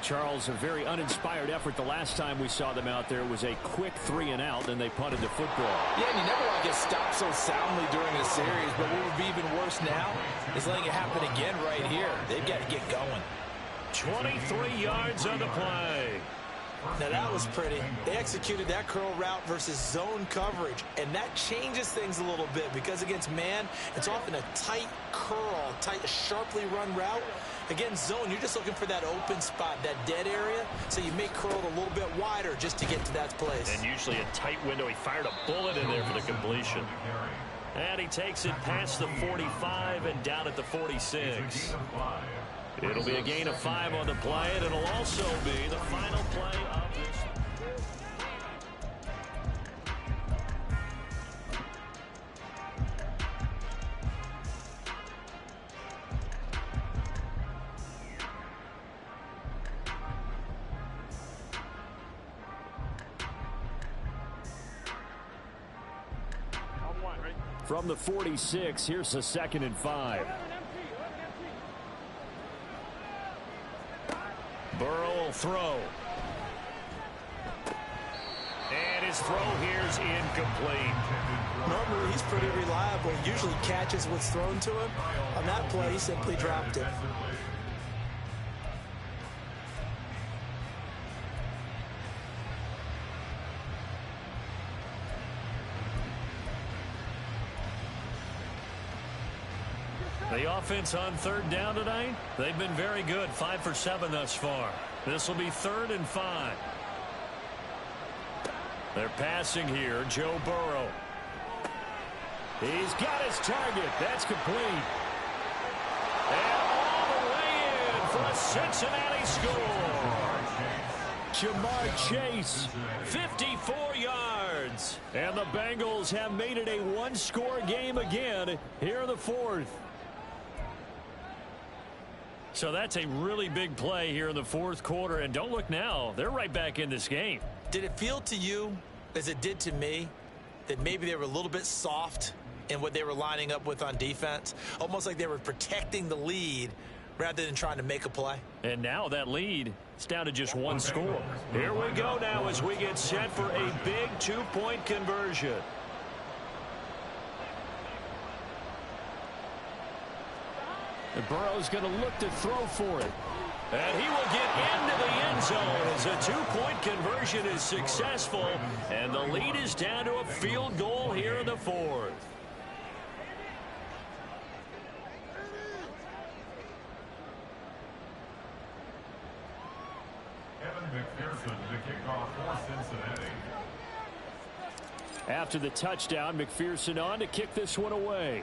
Charles, a very uninspired effort the last time we saw them out there. It was a quick 3-and-out, and they punted the football. Yeah, and you never want to get stopped so soundly during a series, but what would be even worse now is letting it happen again right here. They've got to get going. 23 yards on the play. Now that was pretty. They executed that curl route versus zone coverage, and that changes things a little bit because against man, it's often a tight curl, tight, sharply run route. Against zone, you're just looking for that open spot, that dead area, so you may curl it a little bit wider just to get to that place. And usually a tight window. He fired a bullet in there for the completion. And he takes it past the 45 and down at the 46. It'll be a gain of 5 on the play, and it'll also be the final play of this. From the 46, here's a 2nd and 5. Burrow will throw. And his throw here's incomplete. Normally, he's pretty reliable. He usually catches what's thrown to him. On that play, he simply dropped it. The offense on 3rd down tonight, they've been very good. 5 for 7 thus far. This will be 3rd and 5. They're passing here. Joe Burrow. He's got his target. That's complete. And all the way in for a Cincinnati score. Jamar Chase. 54 yards. And the Bengals have made it a one-score game again here in the 4th. So that's a really big play here in the 4th quarter. And don't look now. They're right back in this game. Did it feel to you, as it did to me, that maybe they were a little bit soft in what they were lining up with on defense? Almost like they were protecting the lead rather than trying to make a play. And now that lead is down to just 1 score. Here we go now as we get set for a big 2-point conversion. And Burrow's going to look to throw for it. And he will get into the end zone as a 2-point conversion is successful. And the lead is down to a field goal here in the 4th. McPherson, the kickoff for Cincinnati. After the touchdown, McPherson on to kick this one away.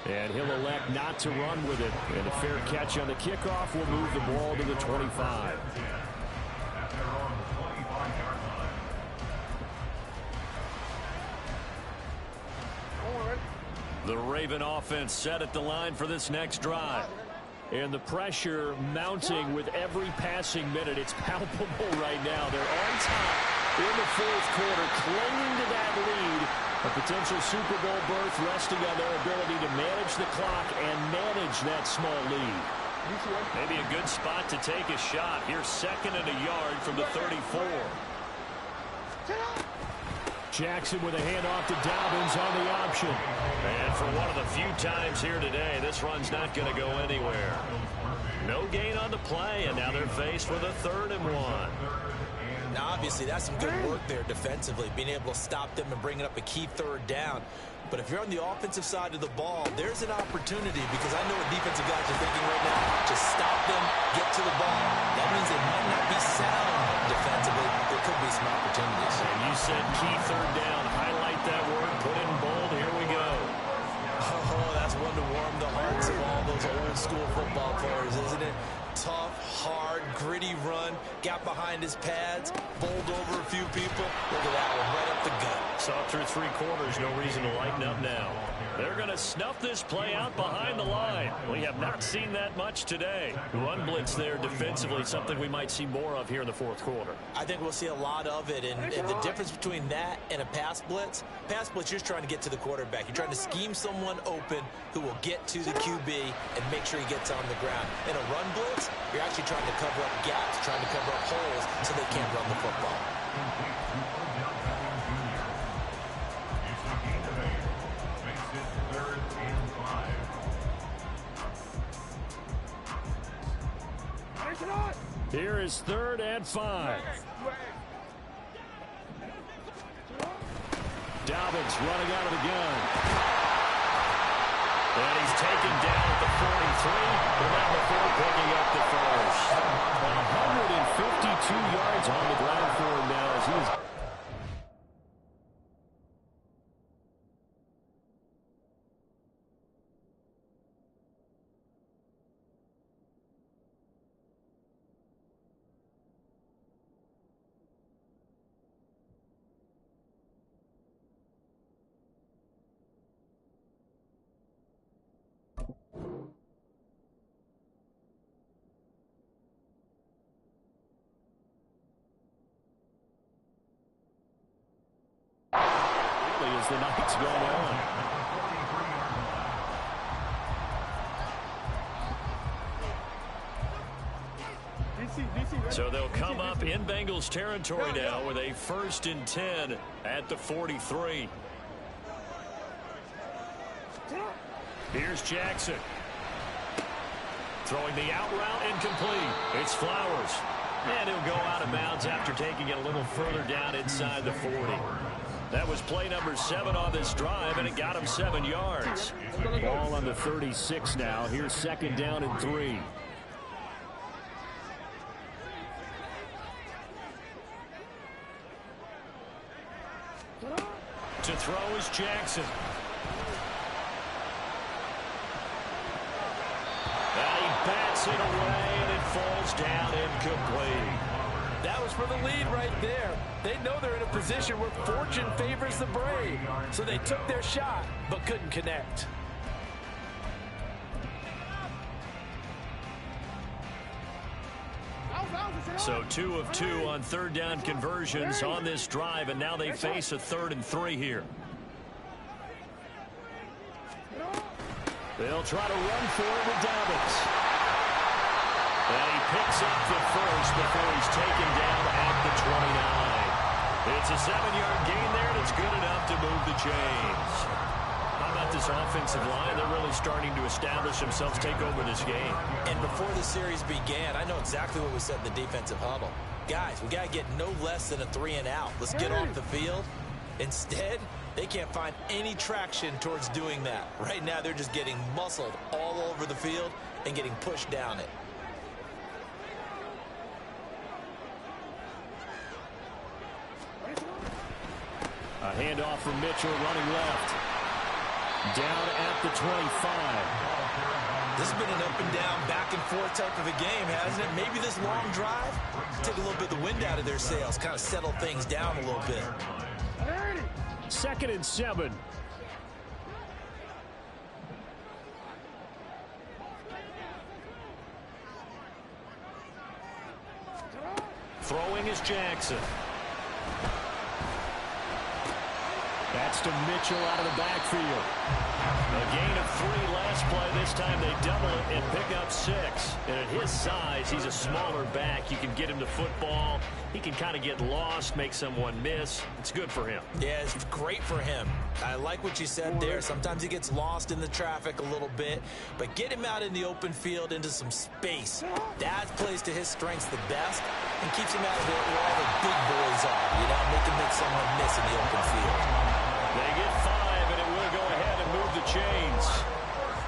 And he'll elect not to run with it. And a fair catch on the kickoff will move the ball to the 25. The Raven offense set at the line for this next drive. And the pressure mounting with every passing minute. It's palpable right now. They're on top in the 4th quarter, clinging to that lead. A potential Super Bowl berth resting on their ability to manage the clock and manage that small lead. Maybe a good spot to take a shot. Here's 2nd and a yard from the 34. Jackson with a handoff to Dobbins on the option. And for one of the few times here today, this run's not going to go anywhere. No gain on the play, and now they're faced with a 3rd and 1. Now, obviously, that's some good work there defensively, being able to stop them and bringing up a key 3rd down. But if you're on the offensive side of the ball, there's an opportunity because I know what defensive guys are thinking right now. Just stop them, get to the ball. That means they might not be sound defensively. There could be some opportunities. And you said key 3rd down. Highlight that word. Put it in bold. Here we go. Oh, that's one to warm the hearts of all those old school football players, isn't it? Tough, hard, gritty run. Got behind his pads, bowled over a few people. Look at that one, right up the gut. Saw a through 3 quarters, no reason to lighten up now. They're going to snuff this play out behind the line. We have not seen that much today. Run blitz there defensively, something we might see more of here in the 4th quarter. I think we'll see a lot of it, and the difference between that and a pass blitz, you're just trying to get to the quarterback. You're trying to scheme someone open who will get to the QB and make sure he gets on the ground. In a run blitz, you're actually trying to cover up gaps, trying to cover up holes so they can't run the football. Here is 3rd and 5. Dobbins running out of the gun. And he's taken down at the 43. But not before picking up the first. 152 yards on the ground for him now as he's... as the night's going on. So they'll come up in Bengals territory now with a 1st and 10 at the 43. Here's Jackson. Throwing the out route incomplete. It's Flowers. And he'll go out of bounds after taking it a little further down inside the 40. That was play number 7 on this drive, and it got him 7 yards. Ball on the 36 now. Here's 2nd down and 3. To throw is Jackson. And he bats it away, and it falls down incomplete. That was for the lead right there. They know they're in a position where fortune favors the brave. So they took their shot, but couldn't connect. So 2 of 2 on 3rd down conversions on this drive, and now they face a 3rd and 3 here. They'll try to run for it with Dobbins. And he picks up the first before he's taken down at the 29. It's a 7-yard gain there, and it's good enough to move the chains. How about this offensive line? They're really starting to establish themselves, take over this game. And before the series began, I know exactly what we said in the defensive huddle. Guys, we got to get no less than a 3 and out. Let's get off the field. Instead, they can't find any traction towards doing that. Right now, they're just getting muscled all over the field and getting pushed down it. A handoff from Mitchell running left. Down at the 25. This has been an up and down, back and forth type of a game, hasn't it? Maybe this long drive, take a little bit of the wind out of their sails, kind of settle things down a little bit. 2nd and 7. Throwing is Jackson. That's to Mitchell out of the backfield. A gain of 3 last play. This time they double it and pick up 6. And at his size, he's a smaller back. You can get him the football. He can kind of get lost, make someone miss. It's good for him. Yeah, it's great for him. I like what you said there. Sometimes he gets lost in the traffic a little bit, but get him out in the open field into some space. That plays to his strengths the best and keeps him out of where all the big boys are. You know, make someone miss in the open field. They get 5, and it will go ahead and move the chains.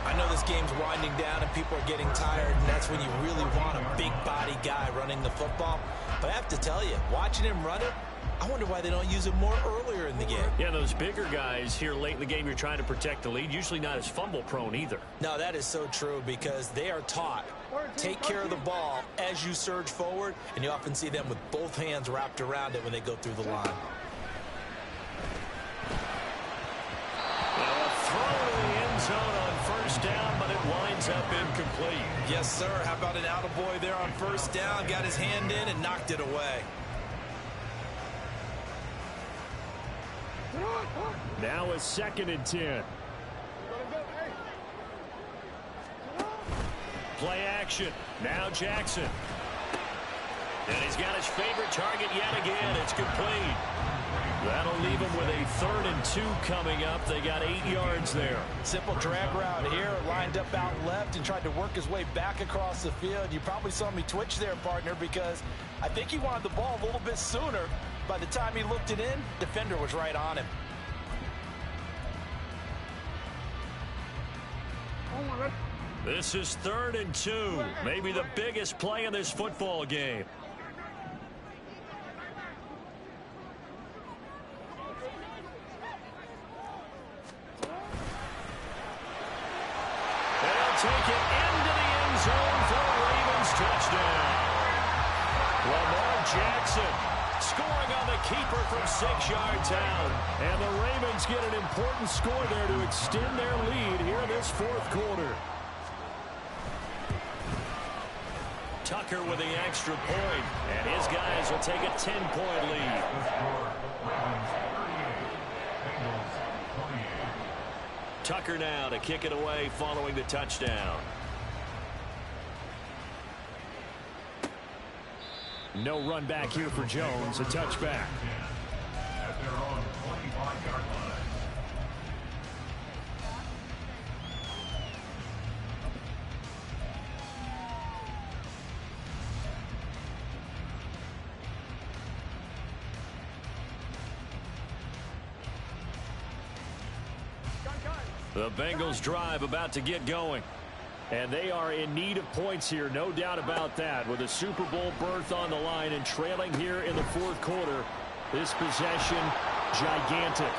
I know this game's winding down and people are getting tired, and that's when you really want a big body guy running the football. But I have to tell you, watching him run it, I wonder why they don't use him more earlier in the game. Yeah, those bigger guys here late in the game, you're trying to protect the lead, usually not as fumble prone either. No, that is so true because they are taught. Take care of the ball as you surge forward, and you often see them with both hands wrapped around it when they go through the line. zone on first down, but it winds up incomplete. Yes, sir. How about an attaboy there on first down? Got his hand in and knocked it away. Now a 2nd and 10. Play action. Now Jackson. And he's got his favorite target yet again. It's complete. That'll leave him with a 3rd and 2 coming up. They got 8 yards there. Simple drag route here. Lined up out left and tried to work his way back across the field. You probably saw me twitch there, partner, because I think he wanted the ball a little bit sooner. By the time he looked it in, defender was right on him. This is 3rd and 2. Maybe the biggest play in this football game. They'll take it into the end zone for a Ravens touchdown. Lamar Jackson scoring on the keeper from 6 yards out. And the Ravens get an important score there to extend their lead here in this 4th quarter. Tucker with the extra point, and his guys will take a 10-point lead. Tucker now to kick it away following the touchdown. No run back here for Jones, a touchback. At their own 25-yard line. The Bengals drive about to get going. And they are in need of points here, no doubt about that. With a Super Bowl berth on the line and trailing here in the 4th quarter. This possession, gigantic.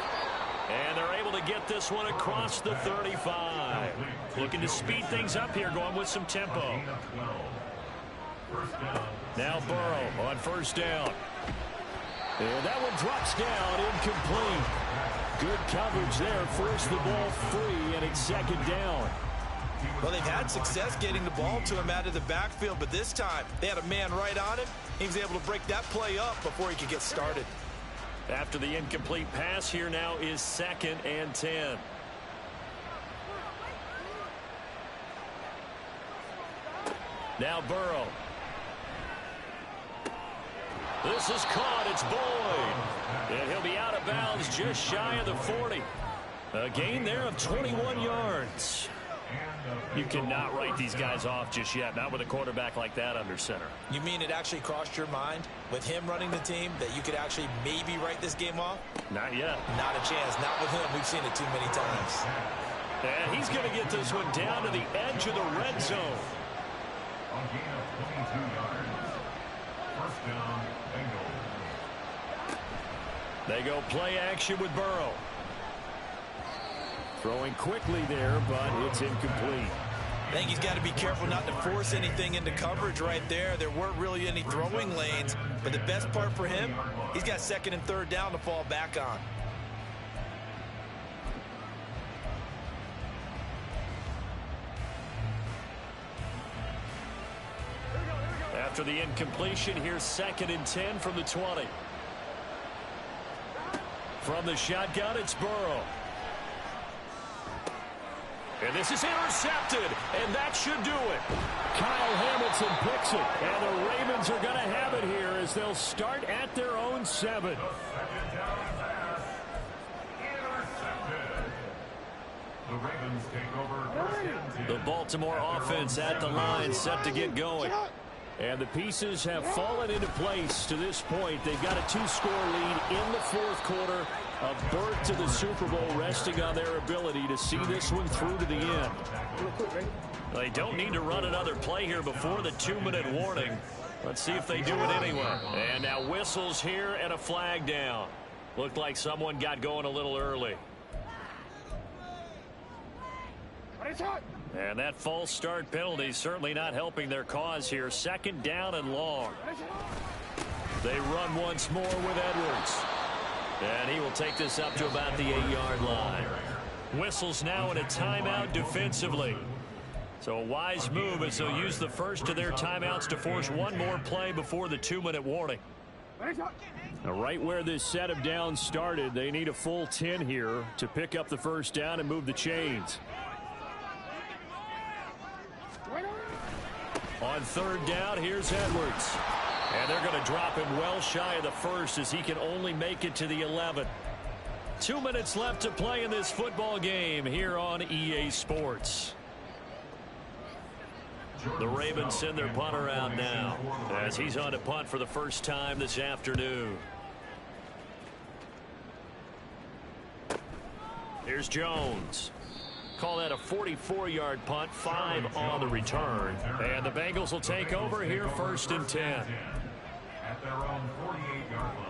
And they're able to get this one across the 35. Looking to speed things up here, going with some tempo. Now Burrow on first down. And that one drops down, incomplete. Good coverage there, forced the ball free, and it's 2nd down. Well, they've had success getting the ball to him out of the backfield, but this time they had a man right on him. He was able to break that play up before he could get started. After the incomplete pass, here now is 2nd and 10. Now Burrow. This is caught. It's Boyd. And he'll be out of bounds just shy of the 40. A gain there of 21 yards. You cannot write these guys off just yet, not with a quarterback like that under center. You mean it actually crossed your mind with him running the team that you could actually maybe write this game off? Not yet. Not a chance. Not with him. We've seen it too many times. And he's going to get this one down to the edge of the red zone. On gain of 22 yards. First down, Bengals. They go play action with Burrow. Throwing quickly there, but it's incomplete. I think he's got to be careful not to force anything into coverage right there. There weren't really any throwing lanes, but the best part for him, he's got 2nd and 3rd down to fall back on. After the incompletion, here's 2nd and 10 from the 20. From the shotgun, it's Burrow. And this is intercepted, and that should do it. Kyle Hamilton picks it, and the Ravens are going to have it here as they'll start at their own 7. Second down pass. Intercepted. The Ravens take over first and 10. The Baltimore offense at the line, set to get going. And the pieces have fallen into place to this point. They've got a 2-score lead in the 4th quarter. A berth to the Super Bowl resting on their ability to see this one through to the end. They don't need to run another play here before the 2-minute warning. Let's see if they do it anyway. And now whistles here and a flag down. Looked like someone got going a little early. And that false start penalty certainly not helping their cause here. 2nd down and long. They run once more with Edwards. And he will take this up to about the 8-yard line. Whistles now in a timeout defensively. So a wise move as they'll use the first of their timeouts to force one more play before the 2-minute warning. Now, right where this set of downs started, they need a full 10 here to pick up the first down and move the chains. On third down, here's Edwards. And they're going to drop him well shy of the first as he can only make it to the 11. 2 minutes left to play in this football game here on EA Sports. The Ravens send their punter out now as he's on to punt for the first time this afternoon. Here's Jones. Call that a 44-yard punt, 5 on the return. And the Bengals will take over here first and 10. At their own 48-yard line.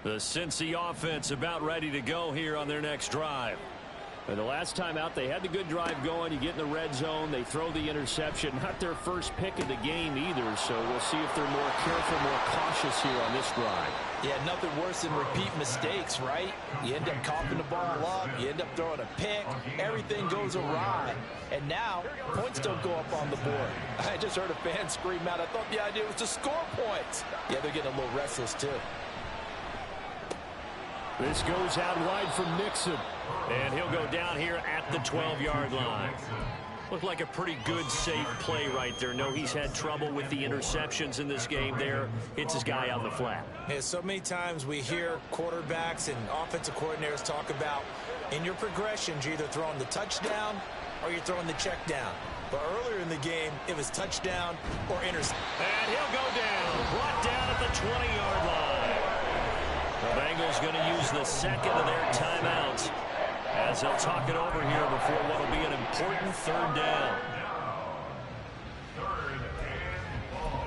The Cincy offense about ready to go here on their next drive. And the last time out, they had the good drive going. You get in the red zone, they throw the interception. Not their first pick of the game either, so we'll see if they're more careful, more cautious here on this drive. Yeah, nothing worse than repeat mistakes, right? You end up coughing the ball up, you end up throwing a pick, everything goes awry. And now, points don't go up on the board. I just heard a fan scream out, I thought the idea was to score points. Yeah, they're getting a little restless too. This goes out wide from Nixon. And he'll go down here at the 12-yard line. Looked like a pretty good, safe play right there. No, he's had trouble with the interceptions in this game there. Hits his guy on the flat. Yeah, so many times we hear quarterbacks and offensive coordinators talk about in your progressions, you're either throwing the touchdown or you're throwing the check down. But earlier in the game, it was touchdown or interception. And he'll go down. Brought down at the 20-yard line. The Bengals going to use the second of their timeouts as they'll talk it over here before what will be an important third down. Third and ball.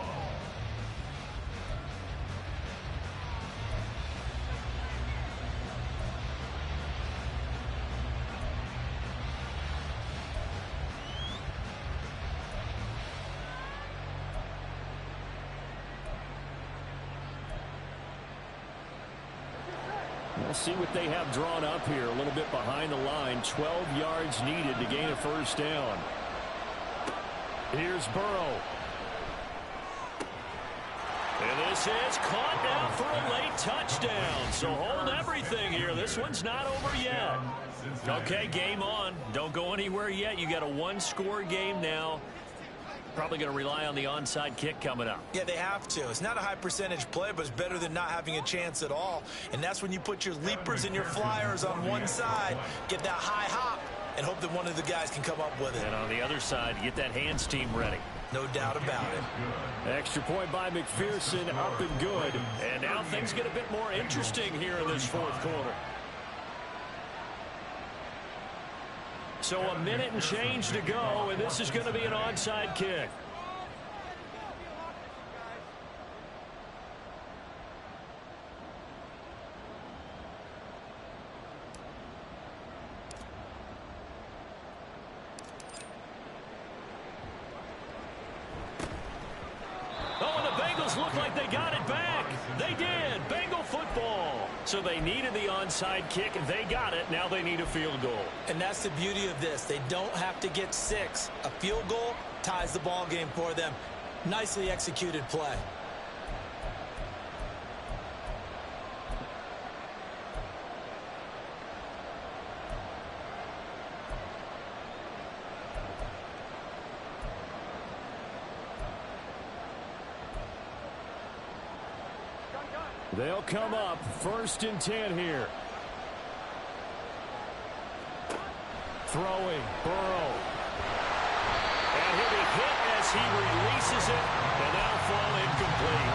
We'll see what they have drawn up here. A little bit behind the line. 12 yards needed to gain a first down. Here's Burrow. And this is caught now for a late touchdown. So hold everything here. This one's not over yet. Okay, game on. Don't go anywhere yet. You got a one-score game now. Probably going to rely on the onside kick coming up. Yeah, they have to. It's not a high percentage play, but it's better than not having a chance at all. And that's when you put your leapers and your flyers on one side, get that high hop, and hope that one of the guys can come up with it. And on the other side, get that hands team ready. No doubt about it. Extra point by McPherson, up and good. And now things get a bit more interesting here in this fourth quarter. So a minute and change to go, and this is going to be an onside kick. Oh, and the Bengals look like they got it back. They did. Bengal football. So they needed the onside kick. They got it. Now they need a field goal. And that's the beauty of this. They don't have to get 6. A field goal ties the ball game for them. Nicely executed play. They'll come up first and 10 here. Throwing, Burrow. And he'll be hit as he releases it, and now fall incomplete.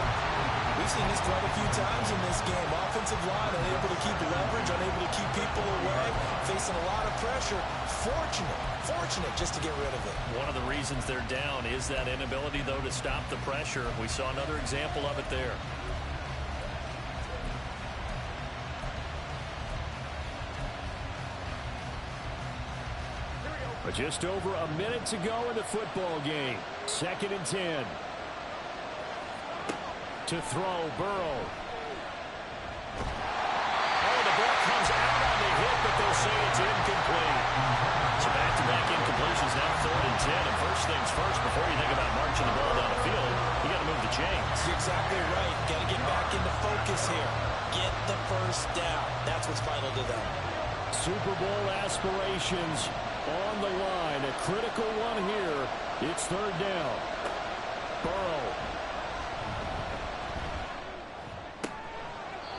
We've seen this quite a few times in this game. Offensive line unable to keep leverage, unable to keep people away, facing a lot of pressure. Fortunate just to get rid of it. One of the reasons they're down is that inability, though, to stop the pressure. We saw another example of it there. Just over a minute to go in the football game. 2nd and 10. To throw, Burrow. Oh, the ball comes out on the hit, but they'll say it's incomplete. So back-to-back incompletions, now 3rd and 10. And first things first, before you think about marching the ball down the field, you got to move the chains. You're exactly right. Got to get back into focus here. Get the first down. That's what's vital to them. Super Bowl aspirations on the line. A critical one here. It's 3rd down. Burrow.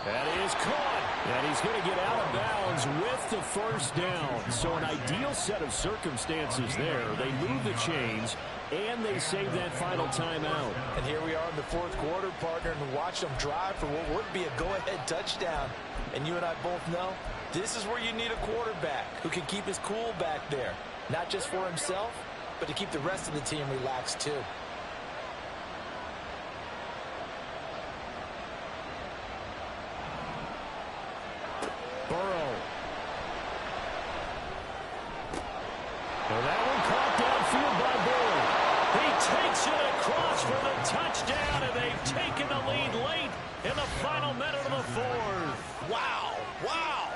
That is caught. And he's going to get out of bounds with the first down. So an ideal set of circumstances there. They move the chains, and they save that final timeout. And here we are in the 4th quarter, partner, and watch them drive for what would be a go-ahead touchdown. And you and I both know this is where you need a quarterback who can keep his cool back there. Not just for himself, but to keep the rest of the team relaxed too. Burrow. Well, that one caught downfield by Burrow. He takes it across for the touchdown, and they've taken the lead late in the final minute of the 4th. Wow. Wow.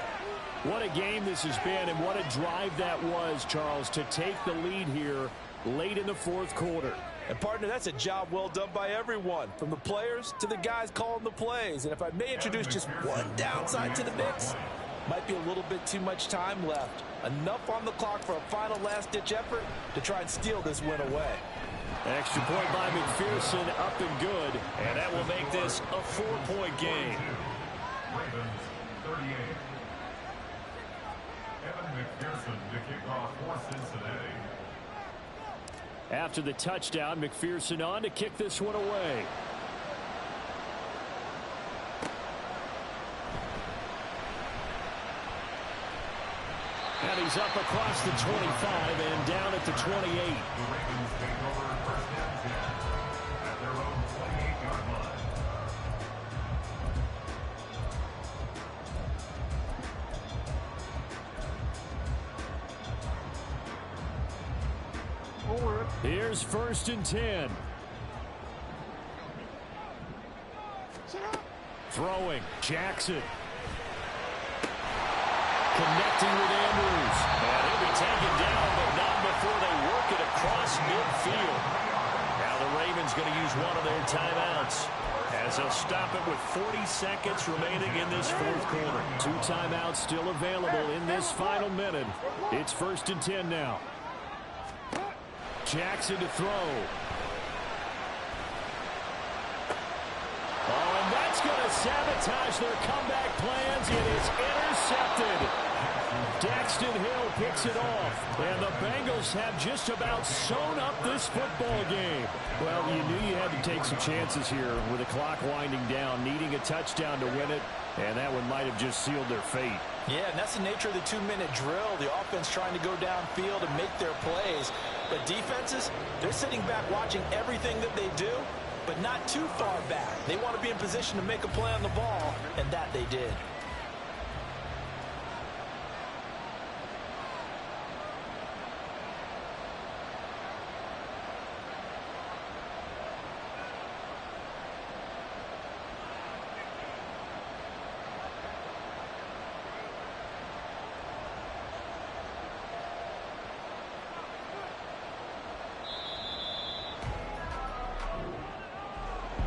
What a game this has been, and what a drive that was, Charles, to take the lead here late in the 4th quarter. And, partner, that's a job well done by everyone, from the players to the guys calling the plays. And if I may introduce just one downside to the mix, might be a little bit too much time left. Enough on the clock for a final last-ditch effort to try and steal this win away. Extra point by McPherson, up and good. And that will make this a 4-point game. Ravens 38. Evan McPherson to kick off for Cincinnati. After the touchdown, McPherson on to kick this one away. And he's up across the 25 and down at the 28. The Ravens take over 1st and 10 at their own 28-yard line. Here's 1st and 10. Throwing, Jackson. Connecting with Andrews. And he'll be taken down, but not before they work it across midfield. Now the Ravens going to use one of their timeouts, as they'll stop it with 40 seconds remaining in this 4th quarter. 2 timeouts still available in this final minute. It's 1st and 10 now. Jackson to throw. Oh, and that's going to sabotage their comeback plans. It is intercepted. Daxton Hill picks it off. And the Bengals have just about sewn up this football game. Well, you knew you had to take some chances here with the clock winding down, needing a touchdown to win it. And that one might have just sealed their fate. Yeah, and that's the nature of the 2-minute drill. The offense trying to go downfield and make their plays. But defenses, they're sitting back watching everything that they do, but not too far back. They want to be in position to make a play on the ball, and that they did.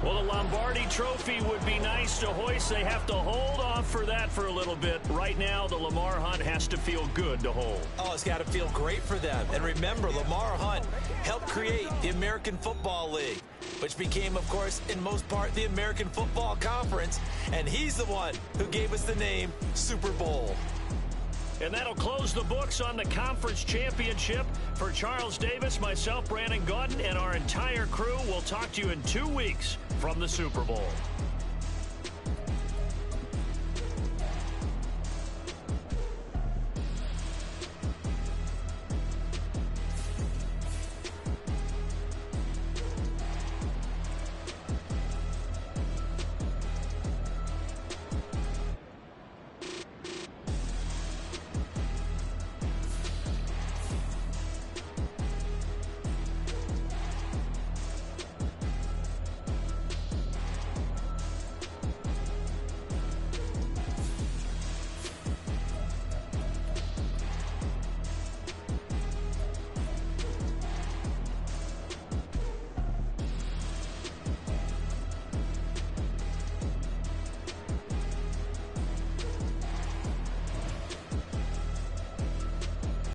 Well, the Lombardi Trophy would be nice to hoist. They have to hold off for that for a little bit. Right now, the Lamar Hunt has to feel good to hold. Oh, it's got to feel great for them. And remember, Lamar Hunt helped create the American Football League, which became, of course, in most part, the American Football Conference. And he's the one who gave us the name Super Bowl. And that'll close the books on the conference championship. For Charles Davis, myself, Brandon Gaudin, and our entire crew, we'll talk to you in 2 weeks from the Super Bowl.